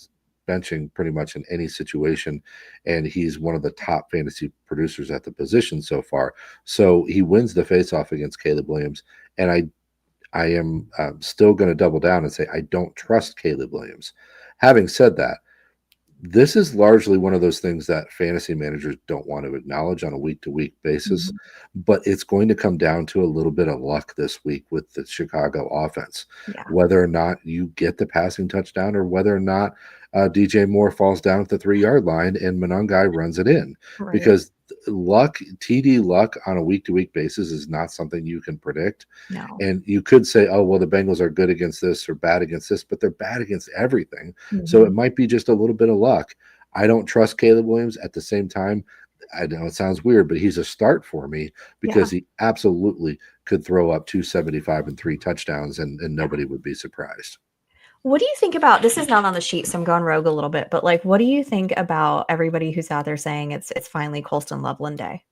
benching pretty much in any situation, and he's one of the top fantasy producers at the position so far. So he wins the faceoff against Caleb Williams, and I am still going to double down and say I don't trust Caleb Williams. Having said that, this is largely one of those things that fantasy managers don't want to acknowledge on a week to week basis, Mhm. but it's going to come down to a little bit of luck this week with the Chicago offense, Yeah. whether or not you get the passing touchdown or whether or not DJ Moore falls down at the 3 yard line and Monangai runs it in. Right. Because luck, TD luck on a week to week basis is not something you can predict. No. And you could say, oh, well, the Bengals are good against this or bad against this, but they're bad against everything. So it Mhm. might be just a little bit of luck. I don't trust Caleb Williams. At the same time, I know it sounds weird, but he's a start for me Yeah. because he absolutely could throw up 275 and 3 touchdowns, and Yeah. nobody would be surprised. What do you think about this? Is not on the sheet, so I'm going rogue a little bit, but like, what do you think about everybody who's out there saying it's finally Colston Loveland Day?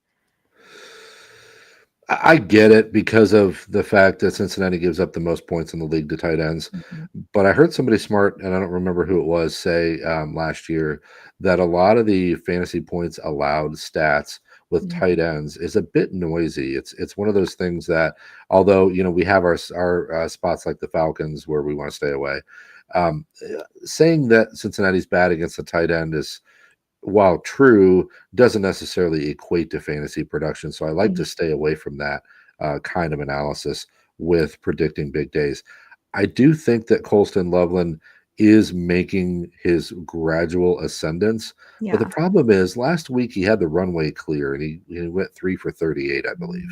I get it because of the fact that Cincinnati gives up the most points in the league to tight ends. Mhm. But I heard somebody smart, and I don't remember who it was, say last year that a lot of the fantasy points allowed stats with tight Mhm. ends is a bit noisy. It's one of those things that, although we have our spots like the Falcons where we want to stay away. Saying that Cincinnati's bad against the tight end is, while true, doesn't necessarily equate to fantasy production. So I like to Mhm. stay away from that kind of analysis with predicting big days. I do think that Colston Loveland is making his gradual ascendance. But the Yeah. problem is, last week he had the runway clear and he went 3 for 38, I believe.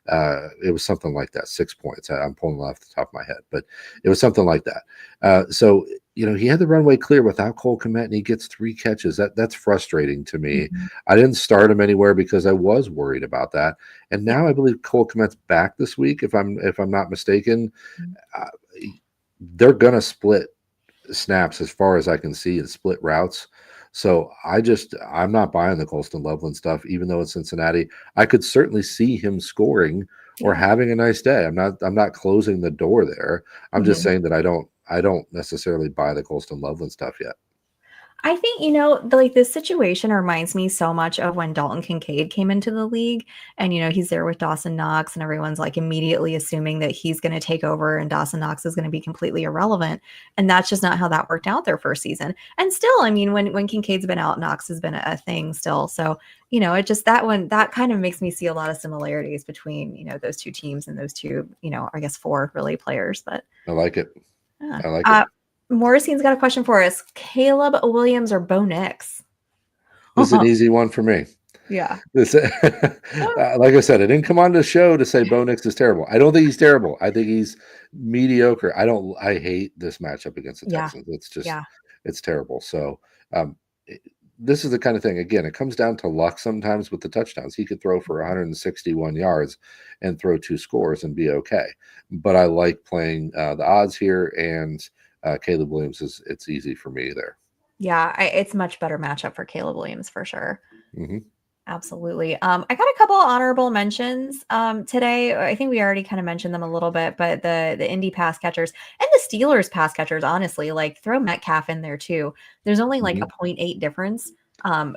Mhm. It was something like that, 6 points. I'm pulling it off the top of my head, but it was something like that. So he had the runway clear without Cole Kmet, and he gets 3 catches. That's frustrating to me. Mhm. I didn't start him anywhere because I was worried about that. And Yeah. now I believe Cole Kmet's back this week, if I'm not mistaken. Mhm. Uh, they're gonna split snaps as far as I can see and split routes. So I'm not buying the Colston Loveland stuff, even though it's Cincinnati. I could certainly see him scoring or Yeah. having a nice day. I'm not closing the door there. I'm just Mhm. saying that I don't necessarily buy the Colston Loveland stuff yet. I think, like this situation reminds me so much of when Dalton Kincaid came into the league and, he's there with Dawson Knox and everyone's like immediately assuming that he's going to take over and Dawson Knox is going to be completely irrelevant. And that's just not how that worked out their first season. And still, I mean, when Kincaid's been out, Knox has been a thing still. So, it just that one, that kind of makes me see a lot of similarities between, those two teams and those two, I guess four really players. But I like it. yeah. I like it. Morrison's got a question for us. Caleb Williams or Bo Nix? This is an easy one for me. Yeah. This, like I said, I didn't come on the show to say Bo Nix is terrible. I don't think he's terrible. I think he's mediocre. I hate this matchup against the Yeah. Texans. It's just, Yeah. it's terrible. So, um, it- this is the kind of thing. Again, it comes down to luck sometimes with the touchdowns. He could throw for 161 yards and throw 2 scores and be okay. But I like playing the odds here, and Caleb Williams it's easy for me there. Yeah. It's much better matchup for Caleb Williams for sure. Hmm. Absolutely. I got a couple honorable mentions today. I think we already kind of mentioned them a little bit, but the Indy pass catchers and the Steelers pass catchers, honestly, like throw Metcalf in there too. There's only like a Hmm. 0.8 difference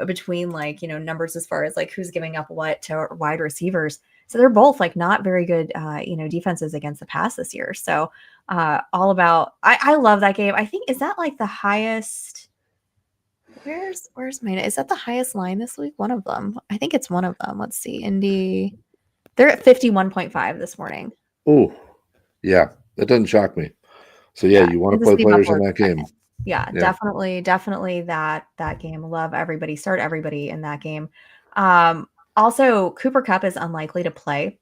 between like, numbers as far as like who's giving up what to wide receivers. So they're both like not very good, defenses against the pass this year. So all about, I love that game. I think, is that like the highest? Where's mine? Is that the highest line this week? One of them. I think it's one of them. Let's see. Indy. They're at 51.5 this morning. Oh, yeah, that doesn't shock me. So yeah, Yeah. you want to Kansas play City players in Buffalo that second. game. Yeah, Yeah. definitely that game. Love everybody. Start everybody in that game. Also Cooper Cup is unlikely to play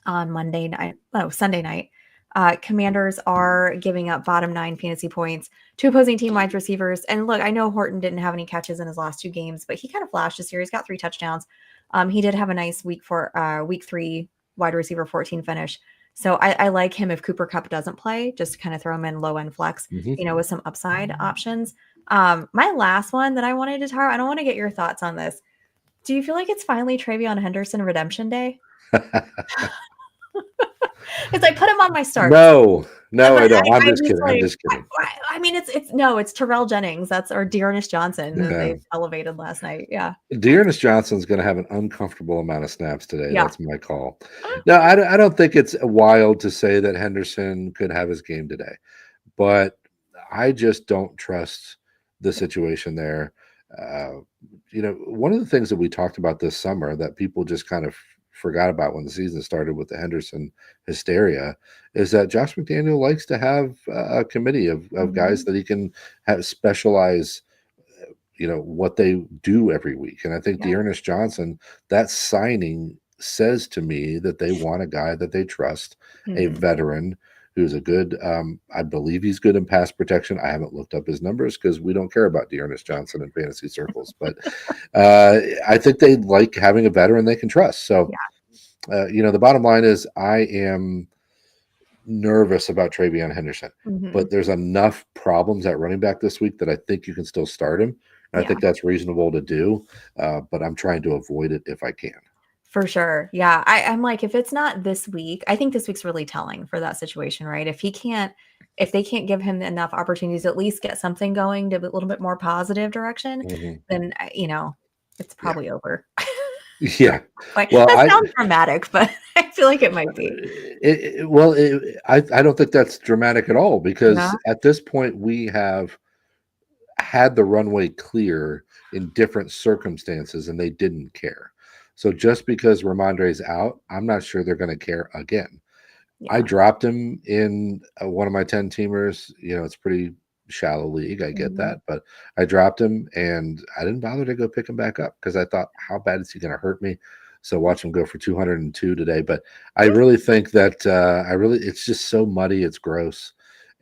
on Monday night. Oh, Sunday night. Commanders are giving up bottom 9 fantasy points to opposing team wide receivers. And look, I know Horton didn't have any catches in his last 2 games, but he kind of flashed this year. He's got 3 touchdowns. He did have a nice week 3 wide receiver 14 finish. So I like him if Cooper Cup doesn't play, just kind of throw him in low end flex, Hmm. with some upside options. My last one that I wanted to talk, I don't want to get your thoughts on this. Do you feel like it's finally Travion Henderson redemption day? Because I put him on my starts. No, No, I don't. I'm I'm just just kidding. I'm like, just kidding. I mean, it's no, it's Terrell Jennings. That's or Dearness Johnson that Yeah. they elevated last night. Yeah. Dearness Johnson's going to have an uncomfortable amount of snaps today. Yeah. That's my call. No, I don't think it's wild to say that Henderson could have his game today, but I just don't trust the situation there. Uh, one of the things that we talked about this summer that people just kind of forgot about when the season started with the Henderson hysteria is that Josh McDaniel likes to have a committee of guys Mhm. that he can have specialize what they do every week. And I think Yeah. Dearness Johnson, that signing says to me that they want a guy that they trust, a Mhm. veteran who's a good I believe he's good in pass protection. I haven't looked up his numbers because we don't care about Dearness Johnson in fantasy circles, but I think they like having a veteran they can trust. So Yeah. the bottom line is I am nervous about Travion Henderson, Mhm. but there's enough problems at running back this week that I think you can still start him. And I Yeah. think that's reasonable to do, but I'm trying to avoid it if I can. For sure. Yeah. I'm like, if it's not this week, I think this week's really telling for that situation, right? If they can't give him enough opportunities to at least get something going to a little bit more positive direction, Mhm. then, it's Yeah, probably over. yeah. Like, Well, that sounds dramatic, but I feel like it might be. I don't think that's dramatic at all Yeah. because at this point we have had the runway clear in different circumstances and they didn't care. So just because Ramondre's out, I'm not sure they're going to care again. I Yeah. dropped him in one of my 10 teamers. It's pretty shallow league. I get Mhm. that, but I dropped him and I didn't bother to go pick him back up because I thought, how bad is he going to hurt me? So watch him go for 202 today. But I really think that it's just so muddy. It's gross.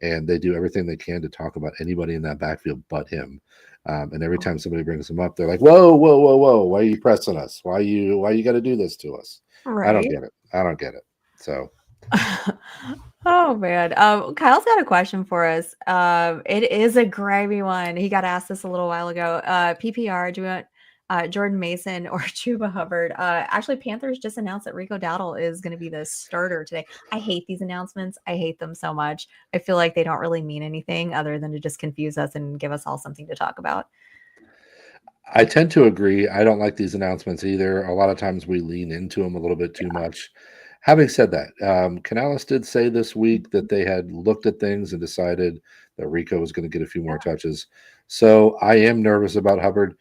And they do everything they can to talk about anybody in that backfield but him. And every time somebody brings him up, they're like, whoa, whoa, whoa, whoa. Why are you pressing us? Why you got to do this to us? I don't Right. get it. I don't get it. So, Oh man. Kyle's got a question for us. It is a grimy one. He got asked this a little while ago. PPR, do you want Jordan Mason or Chuba Hubbard? Actually, Panthers just announced that Rico Dowdle is going to be the starter today. I hate these announcements. I hate them so much. I feel like they don't really mean anything other than to just confuse us and give us all something to talk about. I tend to agree. I don't like these announcements either. A lot of times we lean into them a little bit too much. Having said that, Canales did say this week that Mhm. they had looked at things and decided that Rico was going to get a few more Yeah. touches. So I am nervous about Hubbard.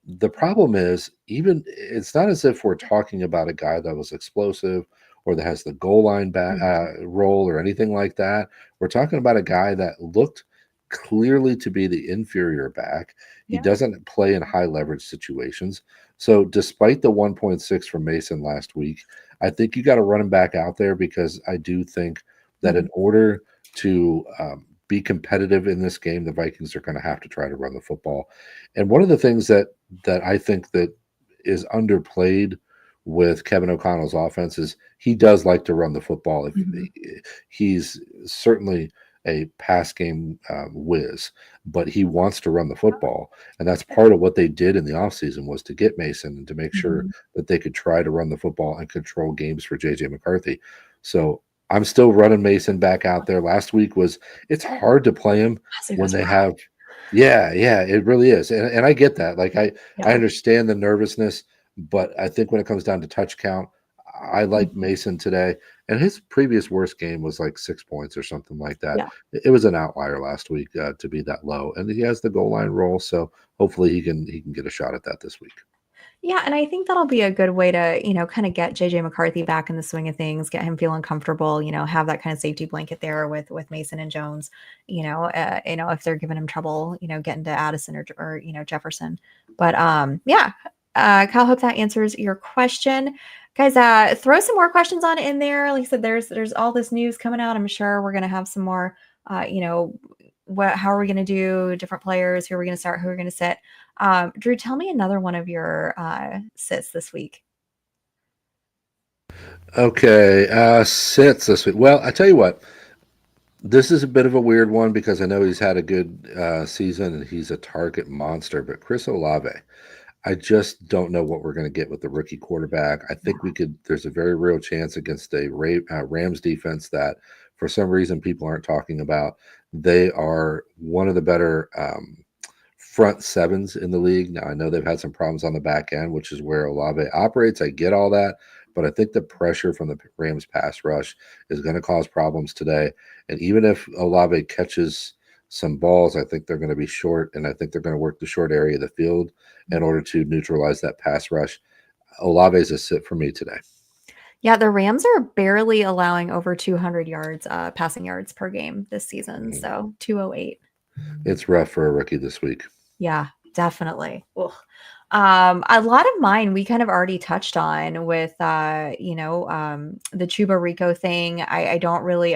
The problem is, even it's not as if we're talking about a guy that was explosive or that has the goal line Mhm. role or anything like that. We're talking about a guy that looked clearly to be the inferior back. He Yeah. doesn't play in high leverage situations. So, despite the 1.6 from Mason last week, I think you got to run him back out there because I do think that in Mhm. order to be competitive in this game, the Vikings are going to have to try to run the football. And one of the things that I think that is underplayed with Kevin O'Connell's offense is he does like to run the football. If Mhm. he's certainly a pass game whiz, but he wants to run the football, and that's part of what they did in the offseason was to get Mason and to make sure Mhm. that they could try to run the football and control games for JJ McCarthy. So I'm still running Mason back out there. Last week was it's hard to play him Last week when was they rough. have yeah, it really is. And I get that. Like I Yeah. understand the nervousness, but I think when it comes down to touch count, I like Mhm. Mason today. And his previous worst game was like 6 points or something like that. Yeah. It was an outlier last week to be that low. And he has the goal line role, so hopefully he can get a shot at that this week. Yeah, and I think that'll be a good way to, kind of get JJ McCarthy back in the swing of things, get him feeling comfortable, have that kind of safety blanket there with Mason and Jones, if they're giving him trouble, getting to Addison or Jefferson. But yeah, Kyle, hope that answers your question. Guys, throw some more questions on in there. Like I said, there's all this news coming out. I'm sure we're gonna have some more how are we gonna do different players, who are we gonna start, who are we gonna sit. Drew, tell me another one of your sits this week. Okay, sits this week. Well, I tell you what, this is a bit of a weird one because I know he's had a good season and he's a target monster. But Chris Olave, I just don't know what we're going to get with the rookie quarterback. I think we could. There's a very real chance against a Rams defense that, for some reason, people aren't talking about. They are one of the better front sevens in the league. Now I know they've had some problems on the back end, which is where Olave operates. I get all that, but I think the pressure from the Rams pass rush is going to cause problems today. And even if Olave catches some balls, I think they're going to be short, and I think they're going to work the short area of the field in order to neutralize that pass rush. Olave is a sit for me today. Yeah, the Rams are barely allowing over 200 yards, passing yards per game this season. So 208. It's rough for a rookie this week. Yeah, definitely. Ugh. A lot of mine we kind of already touched on with the Chuba Rico thing. I'm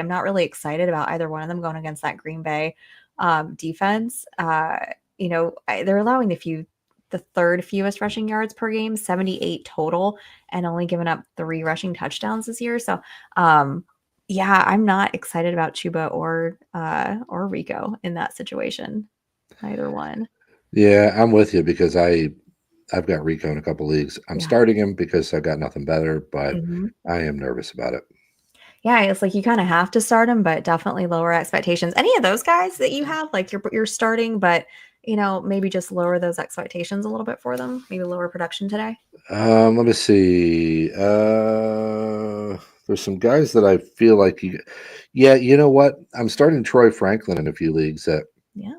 not really excited about either one of them going against that Green Bay defense. They're allowing the third fewest rushing yards per game, 78 total, and only giving up 3 rushing touchdowns this year. So yeah, I'm not excited about Chuba or Rico in that situation. Either one. Yeah, I'm with you because I've got Rico in a couple leagues. I'm Yeah. starting him because I've got nothing better, but Mhm. I am nervous about it. Yeah, it's like you kinda have to start them, but definitely lower expectations. Any of those guys that you have, like, you're starting, but, maybe just lower those expectations a little bit for them? Maybe lower production today? Let me see. There's some guys that I feel like you. Yeah, you know what? I'm starting Troy Franklin in a few leagues. That Yeah.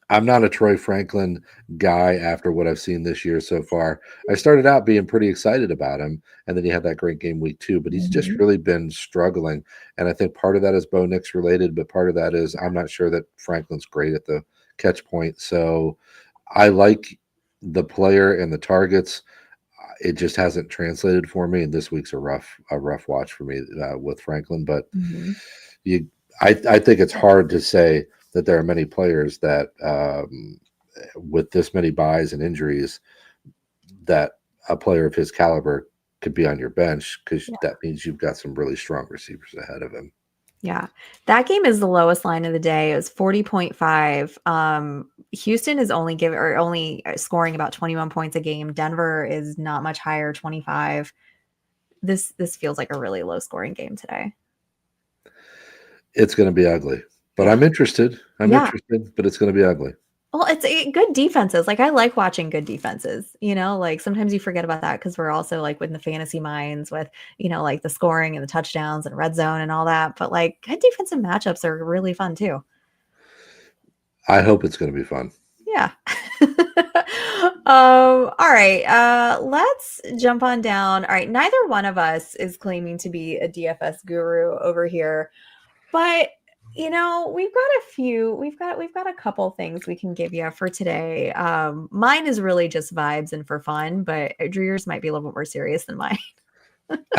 I'm not a Troy Franklin guy after what I've seen this year so far. I started out being pretty excited about him, and then he had that great game week 2, but he's just Mhm. really been struggling. And I think part of that is Bo Nix related, but part of that is I'm not sure that Franklin's great at the catch point. So I like the player and the targets. It just hasn't translated for me, and this week's a rough watch for me with Franklin. But Mhm. you, I think it's hard to say that there are many players that with this many buys and injuries that a player of his caliber could be on your bench because Yeah. that means you've got some really strong receivers ahead of him. Yeah. That game is the lowest line of the day. It was 40.5. Houston is only scoring about 21 points a game. Denver is not much higher, 25. This feels like a really low scoring game today. It's going to be ugly, but Yeah. I'm interested. I'm Yeah. interested, but it's going to be ugly. Well, it's good defenses. Like, I like watching good defenses, like, sometimes you forget about that because 'cause we're also, like, with the fantasy minds with, like, the scoring and the touchdowns and red zone and all that, but, like, good defensive matchups are really fun too. I hope it's going to be fun. Yeah. All right, let's jump on down. All right, neither one of us is claiming to be a DFS guru over here. But, we've got a couple things we can give you for today. Mine is really just vibes and for fun, but Drew's might be a little bit more serious than mine.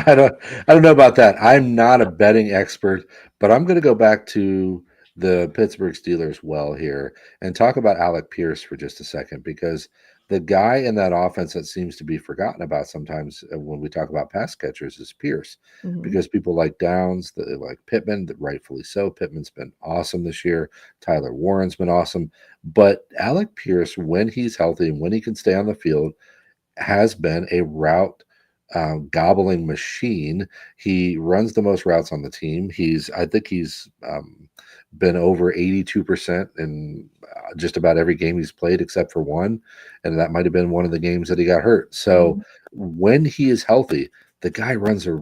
I don't I don't know about that. I'm not a betting expert, but I'm going to go back to the Pittsburgh Steelers well here and talk about Alec Pierce for just a second because the guy in that offense that seems to be forgotten about sometimes when we talk about pass catchers is Pierce Mhm. because people like Downs, they like Pittman, that rightfully so. Pittman's been awesome this year. Tyler Warren's been awesome, but Alec Pierce, when he's healthy and when he can stay on the field, has been a route gobbling machine. He runs the most routes on the team. I think he's been over 82% in just about every game he's played except for one. And that might have been one of the games that he got hurt. So Mhm. when he is healthy, the guy runs a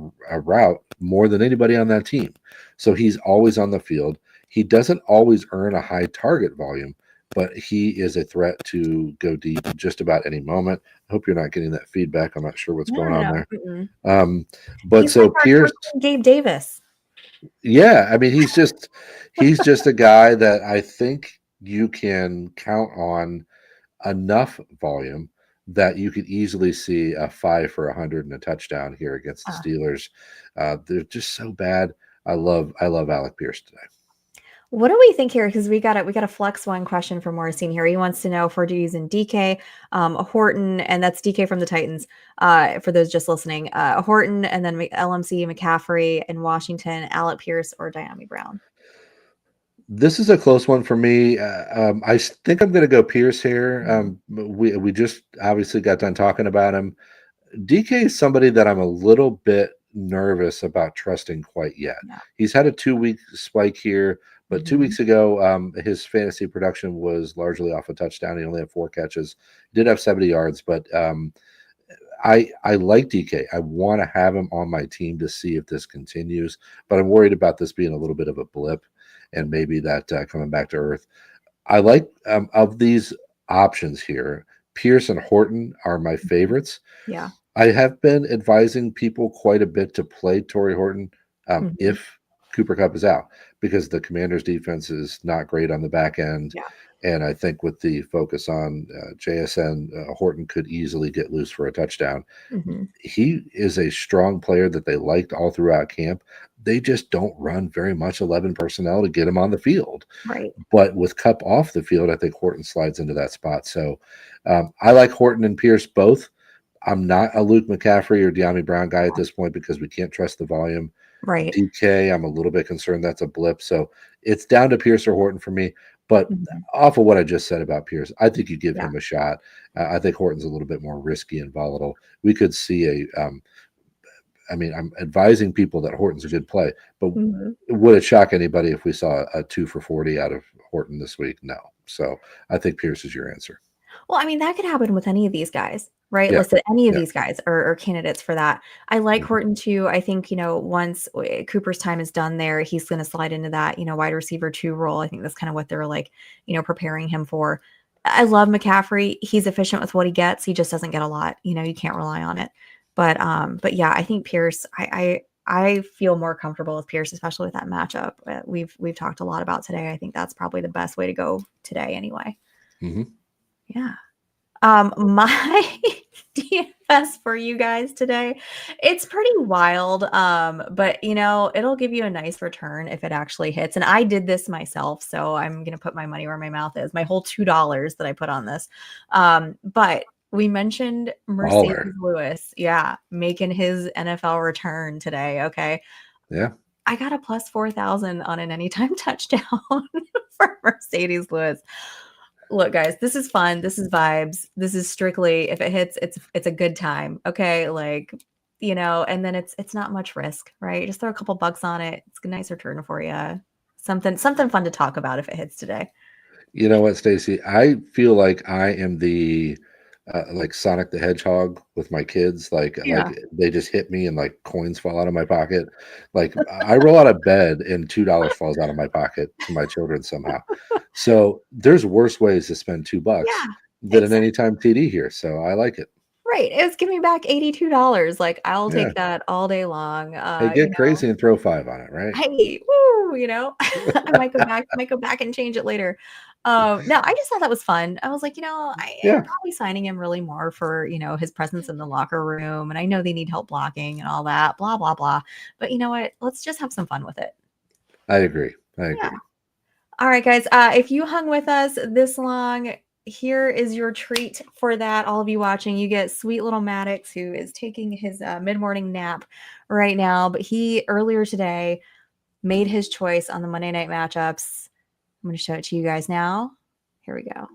route more than anybody on that team. So he's always on the field. He doesn't always earn a high target volume, but he is a threat to go deep just about any moment. I hope you're not getting that feedback. I'm not sure what's No, going no, on no. there. Mm-mm. But He's like so our Pierce, Cartoon Gabe Davis. yeah, I mean he's just a guy that I think you can count on enough volume that you could easily see a 5 for 100 and a touchdown here against the Uh, Steelers. They're just so bad. I love Alec Pierce today. what do we think here? Because we got a flex one question from Maureen here. He wants to know if we're using DK, Horton, and that's DK from the Titans. For those just listening, Horton, and then LMC, McCaffrey, and Washington, Alec Pierce, or Diami Brown. This is a close one for me. Think I'm going to go Pierce here. Mhm. We just obviously got done talking about him. DK is somebody that I'm a little bit nervous about trusting quite yet. Yeah. He's had a 2 week spike here, but 2 weeks Mhm. ago, his fantasy production was largely off a touchdown. He only had 4 catches, did have 70 yards, but I like DK. I want to have him on my team to see if this continues, but I'm worried about this being a little bit of a blip and maybe that coming back to earth. I like of these options here. Pierce and Horton are my Mhm. favorites. Yeah. I have been advising people quite a bit to play Torrey Horton Mhm. if Cooper Cup is out because the Commanders' defense is not great on the back end. Yeah. And I think with the focus on JSN, Horton could easily get loose for a touchdown. Mhm. He is a strong player that they liked all throughout camp. They just don't run very much 11 personnel to get him on the field. Right. But with Cup off the field, I think Horton slides into that spot. So I like Horton and Pierce both. I'm not a Luke McCaffrey or De'Ami Brown guy at this point because we can't trust the volume. Right. DK, I'm a little bit concerned that's a blip. So it's down to Pierce or Horton for me. But Mhm. off of what I just said about Pierce, I think you give Yeah. him a shot. I think Horton's a little bit more risky and volatile. We could see I mean, I'm advising people that Horton's a good play, but Mhm. would it shock anybody if we saw a 2 for 40 out of Horton this week? No. So I think Pierce is your answer. Well, I mean, that could happen with any of these guys, right? Yeah. Listen, any of Yeah. these guys are candidates for that. I like Mhm. Horton too. I think, once Cooper's time is done there, he's going to slide into that, wide receiver 2 role. I think that's kind of what they're like, preparing him for. I love McCaffrey. He's efficient with what he gets. He just doesn't get a lot. You can't rely on it. But yeah, I think Pierce, I feel more comfortable with Pierce, especially with that matchup. We've talked a lot about today. I think that's probably the best way to go today anyway. Mhm. Yeah. My DFS for you guys today, it's pretty wild. But it'll give you a nice return if it actually hits. And I did this myself, so I'm gonna put my money where my mouth is. My whole $2 that I put on this. But we mentioned Baller. Mercedes Lewis, yeah, making his NFL return today. Okay. Yeah. I got a plus 4,000 on an anytime touchdown for Mercedes Lewis. Look, guys, this is fun. This is vibes. This is strictly if it hits, it's a good time. Okay. Like, and then it's not much risk, right? Just throw a couple bucks on it. It's a nice return for you. Something fun to talk about if it hits today. You know what, Stacy? I feel like I am the like Sonic the Hedgehog with my kids. Like Yeah. they just hit me and like coins fall out of my pocket. Like I roll out of bed and $2 falls out of my pocket to my children somehow. So there's worse ways to spend $2 Yeah. than an Exactly. anytime TD here. So I like it. Right. It's give me back $82. Like I'll Yeah. take that all day long. Hey, get crazy and throw 5 on it, right? Hey, woo, I might go back and change it later. No, I just thought that was fun. I was like, I'm Yeah, probably signing him really more for, his presence in the locker room. And I know they need help blocking and all that, blah, blah, blah. But you know what? Let's just have some fun with it. I agree. I Yeah. agree. All right, guys. If you hung with us this long, here is your treat for that. All of you watching, you get sweet little Maddox, who is taking his mid-morning nap right now. But he earlier today made his choice on the Monday night matchups. I'm going to show it to you guys now. Here we go.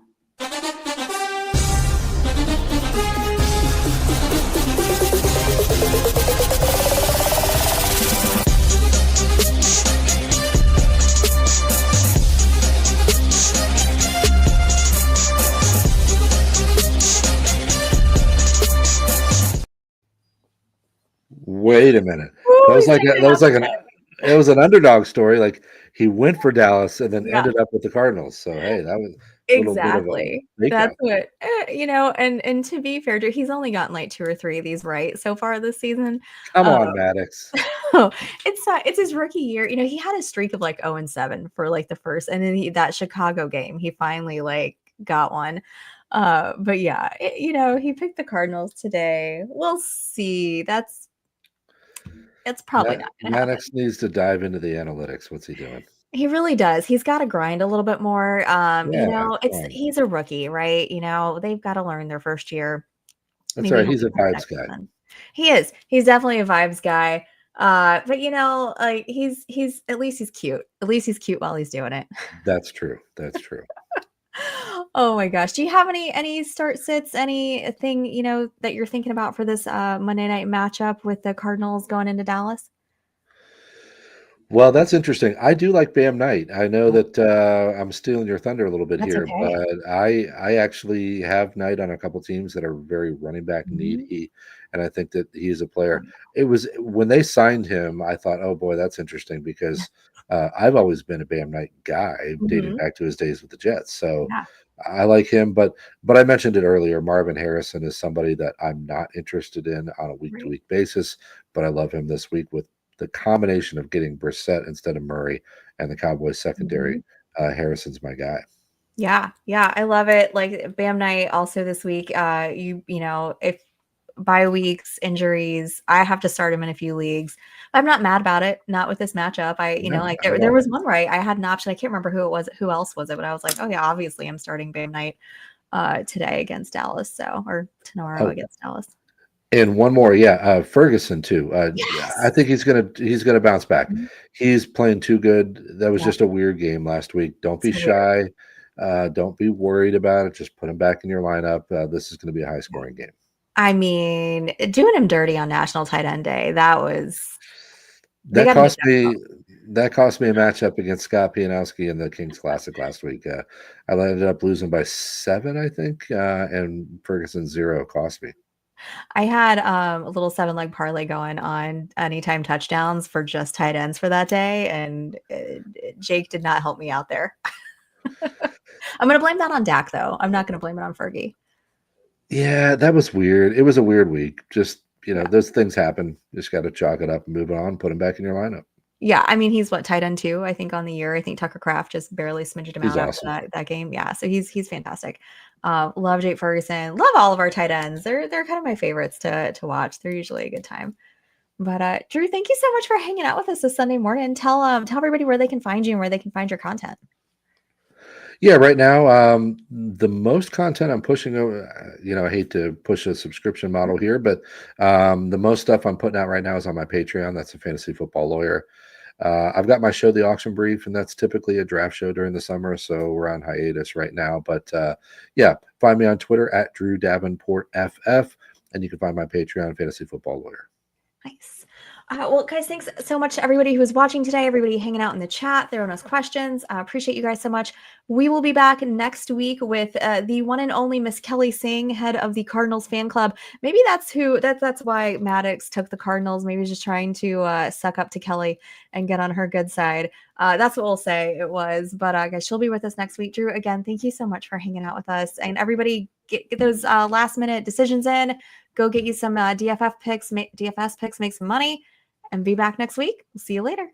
Wait a minute. That Woo, was he's like taking a, it that up was like an today. it was an underdog story. Like he went for Dallas and then Yeah, ended up with the Cardinals. So hey, that was a little bit of a exactly. That's makeout. what, and to be fair, Drew, he's only gotten like 2 or 3 of these right so far this season. Come Um, on, Maddox. it's his rookie year. He had a streak of like 0-7 for like the first, and then that Chicago game, he finally like got one. But yeah, he picked the Cardinals today. We'll see. It's probably not going to happen. Maddox needs to dive into the analytics. What's he doing? He really does. He's got to grind a little bit more. Yeah, It's fine. he's a rookie, right? They've got to learn their first year. That's all Maybe right. he'll He's be a better vibes next guy. season. He is. He's definitely a vibes guy. But like he's at least he's cute. At least he's cute while he's doing it. That's true. That's true. Oh my gosh. Do you have any start sits, anything, that you're thinking about for this Monday night matchup with the Cardinals going into Dallas? Well, that's interesting. I do like Bam Knight. I know Oh, that I'm stealing your thunder a little bit that's here, okay. but I actually have Knight on a couple teams that are very running back Mhm. needy, and I think that he's a player. It was when they signed him, I thought, oh boy, that's interesting because I've always been a Bam Knight guy, dating Mhm. back to his days with the Jets. So Yeah, I like him, but I mentioned it earlier. Marvin Harrison is somebody that I'm not interested in on a week to right. week basis, but I love him this week with the combination of getting Brissett instead of Murray and the Cowboys secondary. Mhm. Harrison's my guy. Yeah, yeah, I love it. Like Bam Knight also this week. If bye weeks, injuries, I have to start him in a few leagues. I'm not mad about it. Not with this matchup. No, Like not at there all. was one where I had an option. I can't remember who it was. Who else was it? But I was like, oh yeah, obviously I'm starting Bam Knight today against Dallas. Or tomorrow Oh, against Dallas. and one more, yeah, Ferguson too. I Yes. think he's gonna bounce back. Mhm. He's playing too good. That was Yeah, just a weird game last week. Don't be so weird. shy. Don't be worried about it. Just put him back in your lineup. This is going to be a high scoring game. I mean, doing him dirty on National Tight End Day, they That got to make cost that me that cost me a matchup against Scott Pianowski in the Kings Classic last week. I ended up losing by 7, I think, and Ferguson 0 cost me. I had a little 7 leg parlay going on anytime touchdowns for just tight ends for that day, and Jake did not help me out there. I'm going to blame that on Dak, though. I'm not going to blame it on Fergie. Yeah, that was weird. It was a weird week. Just, Yeah. those things happen. Just got to chalk it up and move on, put him back in your lineup. Yeah, I mean, he's what, tight end 2, I think, on the year. I think Tucker Kraft just barely smidged him He's out after awesome. that game. Yeah, so he's fantastic. Love Jake Ferguson. Love all of our tight ends. They're kind of my favorites to watch. They're usually a good time. But Drew, thank you so much for hanging out with us this Sunday morning. Tell everybody where they can find you and where they can find your content. Yeah, right now, the most content I'm pushing over, I hate to push a subscription model here, but the most stuff I'm putting out right now is on my Patreon. That's a fantasy football lawyer. I've got my show, The Auction Brief, and that's typically a draft show during the summer. So we're on hiatus right now. But yeah, find me on Twitter at Drew Davenport FF, and you can find my Patreon, Fantasy Football Lawyer. Nice. Well, guys, thanks so much to everybody who was watching today, everybody hanging out in the chat, throwing us questions. Appreciate you guys so much. We will be back next week with the one and only Miss Kelly Singh, head of the Cardinals fan club. Maybe that's why Maddox took the Cardinals. Maybe he's just trying to suck up to Kelly and get on her good side. That's what we'll say it was. But guys, she'll be with us next week. Drew, again, thank you so much for hanging out with us. And everybody, get those last minute decisions in. Go get you some DFS picks, make some money, and be back next week. We'll see you later.